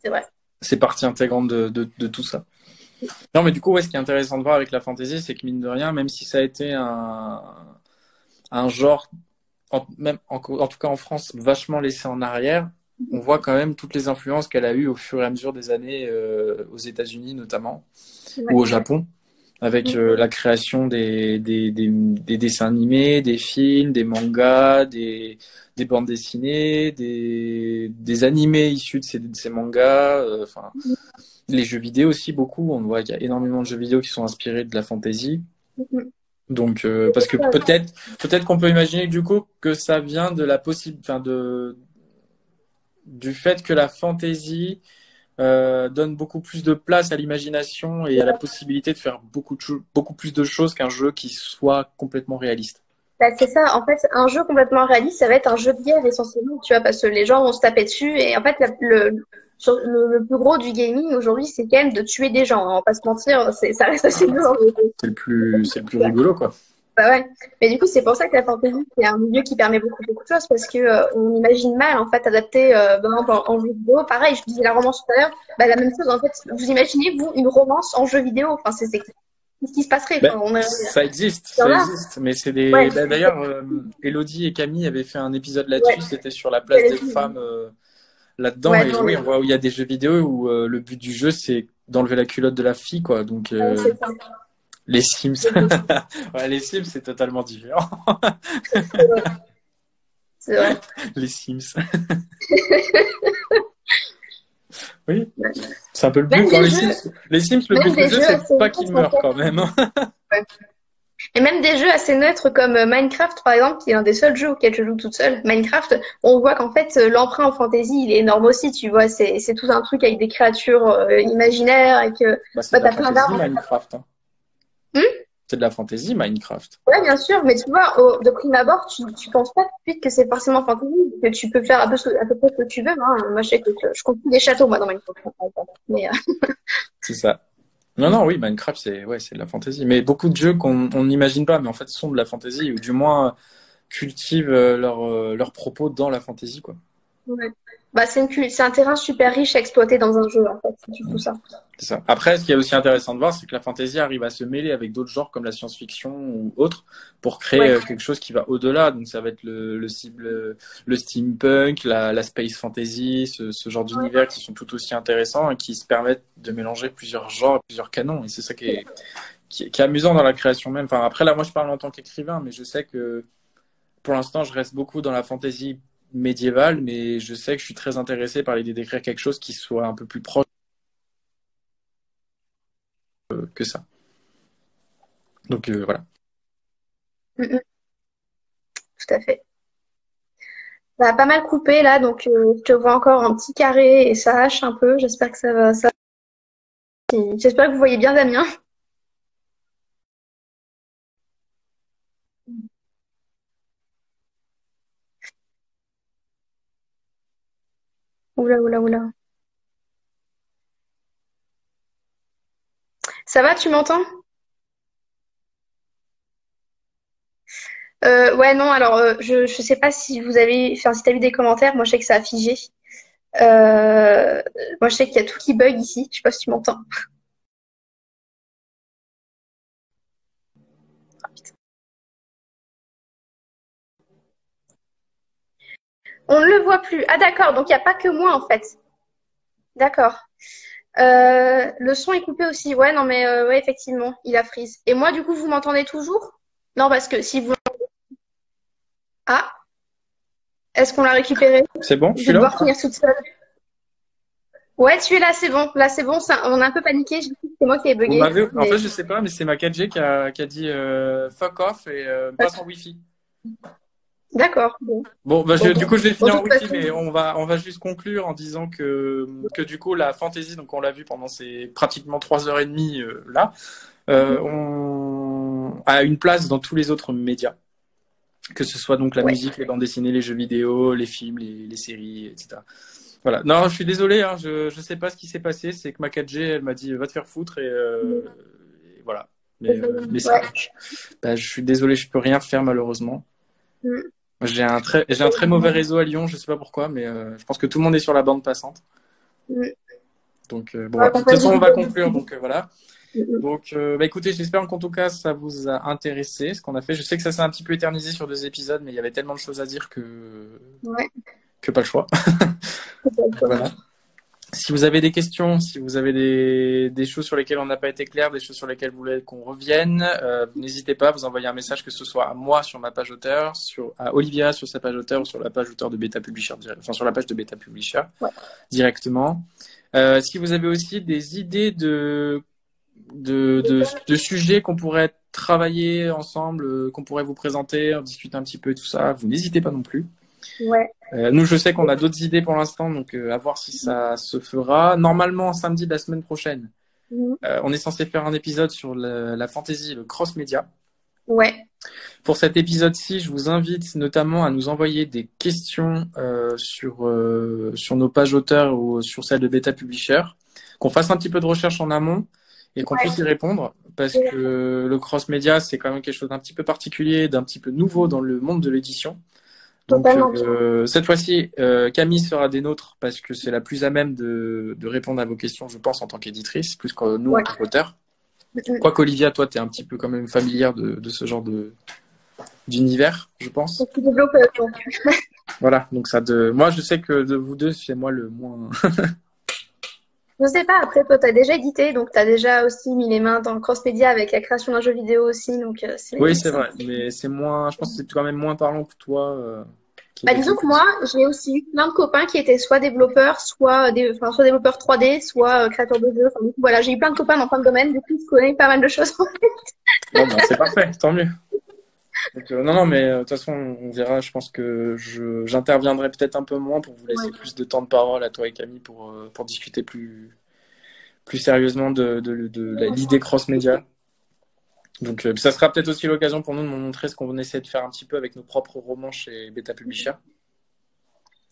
c'est vrai. c'est partie intégrante de tout ça. Non, mais du coup, ouais, ce qui est intéressant de voir avec la fantasy, c'est que mine de rien, même si ça a été un genre, même en tout cas en France, vachement laissé en arrière, on voit quand même toutes les influences qu'elle a eues au fur et à mesure des années aux États-Unis notamment, ou au Japon, avec la création des dessins animés, des films, des mangas, des bandes dessinées, des animés issus de ces mangas, enfin les jeux vidéo aussi beaucoup. On voit qu'il y a énormément de jeux vidéo qui sont inspirés de la fantasy. Donc, parce que peut-être qu'on peut imaginer du coup que ça vient de la du fait que la fantasy donne beaucoup plus de place à l'imagination et à la possibilité de faire beaucoup plus de choses qu'un jeu qui soit complètement réaliste. Bah, c'est ça, en fait, un jeu complètement réaliste, ça va être un jeu de guerre essentiellement, tu vois, parce que les gens vont se taper dessus et en fait, le plus gros du gaming aujourd'hui, c'est quand même de tuer des gens, hein, on va pas se mentir, ça reste assez dur. C'est le plus rigolo, quoi. Bah ouais. Mais du coup, c'est pour ça que la fantasy, c'est un milieu qui permet beaucoup de choses parce que on imagine mal, en fait, adapter, par exemple, en jeu vidéo. Pareil, je disais la romance tout à l'heure, bah, la même chose, en fait. Vous imaginez, vous, une romance en jeu vidéo? Enfin, c'est ce qui se passerait. Enfin, ça existe, mais c'est des. Ouais. Bah, d'ailleurs, Elodie et Camille avaient fait un épisode là-dessus, c'était sur la place des femmes là-dedans. Ouais, et oui, on voit où il y a des jeux vidéo où le but du jeu, c'est d'enlever la culotte de la fille, quoi. Donc, c'est ça. les Sims. Ouais, les Sims, c'est totalement différent. C'est vrai. Les Sims. Oui, c'est un peu le but dans les Sims. Les Sims, le but du jeu, c'est pas qu'ils meurent quand même. Ouais. Et même des jeux assez neutres comme Minecraft, par exemple, qui est un des seuls jeux auxquels je joue toute seule. Minecraft, on voit qu'en fait, l'emprunt en fantasy, il est énorme aussi, tu vois. C'est tout un truc avec des créatures imaginaires et que c'est de la t'as plein fantasy, d'arbres. Minecraft. Hein. C'est de la fantasy, Minecraft. Ouais, bien sûr, mais tu vois, de prime abord, tu penses pas tout de suite que c'est forcément fantasy, que tu peux faire à peu près ce que tu veux. Hein. Moi, je sais que je construis des châteaux, moi, dans Minecraft. Mais, C'est ça. Non, oui, Minecraft, c'est de la fantasy. Mais beaucoup de jeux qu'on n'imagine pas, mais en fait, sont de la fantasy, ou du moins cultivent leurs propos dans la fantasy, quoi. ouais. Bah, c'est un terrain super riche à exploiter dans un jeu, en fait, c'est tout ça. C'est ça. Après, ce qui est aussi intéressant de voir, c'est que la fantasy arrive à se mêler avec d'autres genres comme la science-fiction ou autres pour créer quelque chose qui va au-delà. Donc, ça va être le steampunk, la space fantasy, ce genre d'univers qui sont tout aussi intéressants et qui se permettent de mélanger plusieurs genres, plusieurs canons. Et c'est ça qui est amusant dans la création même. Enfin, après, là, moi, je parle en tant qu'écrivain, mais je sais que pour l'instant, je reste beaucoup dans la fantasy médiévale, mais je sais que je suis très intéressé par l'idée d'écrire quelque chose qui soit un peu plus proche que ça. Donc voilà. Tout à fait. Ça a pas mal coupé là, donc je te vois encore un petit carré et ça hache un peu. J'espère que ça va. J'espère que vous voyez bien Damien. Oula, oula, oula. Ça va, tu m'entends? Ouais, non, alors je sais pas si vous avez. Enfin, si t'as vu des commentaires, moi je sais que ça a figé. Moi je sais qu'il y a tout qui bug ici. Je sais pas si tu m'entends. On ne le voit plus. Ah d'accord, donc il n'y a pas que moi en fait. D'accord. Le son est coupé aussi. Ouais, non mais ouais, effectivement, il a freeze. Et moi, du coup, vous m'entendez toujours? Non, parce que si vous... Ah, est-ce qu'on l'a récupéré? C'est bon, Je je vais suis là? devoir finir toute seule. Ouais, tu es là, c'est bon. Là, c'est bon. On a un peu paniqué. Je dis que c'est moi qui ai bugué. En fait, je sais pas, mais c'est ma 4G qui a dit fuck off et passe en Wi-Fi. D'accord. Bon, bah, du coup, je vais finir en Wi-Fi, façon... mais on va juste conclure en disant que du coup, la fantasy, donc on l'a vu pendant ces pratiquement 3h30 là, on a une place dans tous les autres médias. Que ce soit donc la musique, les bandes dessinées, les jeux vidéo, les films, les séries, etc. Voilà. Non, je suis désolé, hein, je sais pas ce qui s'est passé. C'est que ma 4G, elle m'a dit va te faire foutre et voilà. Mais ça marche. Bah, je suis désolé, je peux rien faire malheureusement. J'ai un très mauvais réseau à Lyon, je sais pas pourquoi, mais je pense que tout le monde est sur la bande passante. Donc bon, de toute façon, on va conclure. Donc voilà. Donc, bah, écoutez, j'espère qu'en tout cas, ça vous a intéressé ce qu'on a fait. Je sais que ça s'est un petit peu éternisé sur 2 épisodes, mais il y avait tellement de choses à dire que pas le choix. Voilà. Si vous avez des questions, si vous avez des choses sur lesquelles on n'a pas été clair, des choses sur lesquelles vous voulez qu'on revienne, n'hésitez pas à vous envoyer un message, que ce soit à moi sur ma page auteur, à Olivia sur sa page auteur ou sur la page auteur de Beta Publisher, enfin sur la page de Beta Publisher directement. Si vous avez aussi des idées de sujets qu'on pourrait travailler ensemble, qu'on pourrait vous présenter, en discuter un petit peu tout ça, vous n'hésitez pas non plus. Nous, je sais qu'on a d'autres idées pour l'instant, donc à voir si ça se fera. Normalement, samedi de la semaine prochaine, on est censé faire un épisode sur la fantasy, le cross-média. Pour cet épisode-ci, je vous invite notamment à nous envoyer des questions sur nos pages auteurs ou sur celles de Beta Publisher, qu'on fasse un petit peu de recherche en amont et qu'on puisse y répondre, parce que le cross-média, c'est quand même quelque chose d'un petit peu particulier, d'un petit peu nouveau dans le monde de l'édition. Donc cette fois-ci, Camille sera des nôtres parce que c'est la plus à même de répondre à vos questions, je pense, en tant qu'éditrice, plus que nous, en tant qu'auteur. Quoique Olivia, toi, tu es un petit peu quand même familière de ce genre d'univers, je pense. Voilà, donc moi, je sais que de vous deux, c'est moi le moins... Je sais pas, après toi tu as déjà édité, donc tu as déjà aussi mis les mains dans le cross-média avec la création d'un jeu vidéo aussi. Donc, oui, c'est vrai, mais c'est moins, je pense que c'est quand même moins parlant que toi. Disons que moi, j'ai aussi eu plein de copains qui étaient soit développeurs, soit développeurs 3D, soit créateurs de jeux. Enfin, du coup, voilà, j'ai eu plein de copains dans plein de domaines, du coup je connais pas mal de choses. Bon, ben, c'est parfait, tant mieux. Donc, non, mais de toute façon, on verra. Je pense que j'interviendrai peut-être un peu moins pour vous laisser plus de temps de parole à toi et Camille pour discuter plus sérieusement de l'idée cross-média. Donc, ça sera peut-être aussi l'occasion pour nous de montrer ce qu'on essaie de faire un petit peu avec nos propres romans chez Beta Publisher.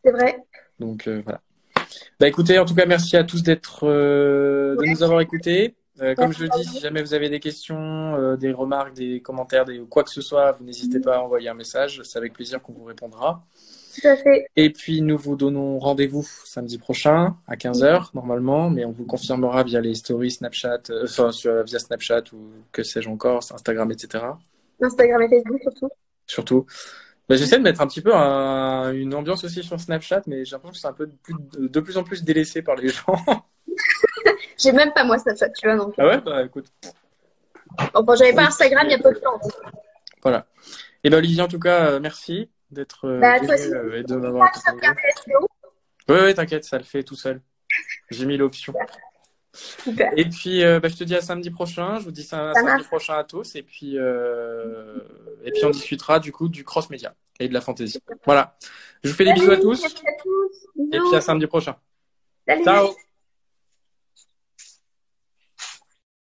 C'est vrai. Donc, voilà. Bah, écoutez, en tout cas, merci à tous de nous avoir écoutés. Comme je le dis, si jamais vous avez des questions, des remarques, des commentaires, quoi que ce soit, vous n'hésitez pas à envoyer un message. C'est avec plaisir qu'on vous répondra. Tout à fait. Et puis, nous vous donnons rendez-vous samedi prochain à 15h, normalement, mais on vous confirmera via les stories Snapchat, via Snapchat ou que sais-je encore, Instagram, etc. Instagram et Facebook, surtout. Surtout. Bah, j'essaie de mettre un petit peu une ambiance aussi sur Snapchat, mais j'ai l'impression que c'est un peu de plus en plus délaissé par les gens. J'ai même pas moi Snapchat, tu vois. Donc... Ah ouais, bah écoute. Bon, j'avais pas Instagram il y a peu de temps. Voilà. Et ben Olivier, en tout cas, merci d'être venu et de m'avoir accompagné. Oui, t'inquiète, ça le fait tout seul. J'ai mis l'option. Super. Et puis, je te dis à samedi prochain. Je vous dis ça samedi prochain à tous. Et puis on discutera du coup du cross-média et de la fantasy. Voilà. Je vous fais des bisous à tous. Et puis à samedi prochain. Salut. Ciao.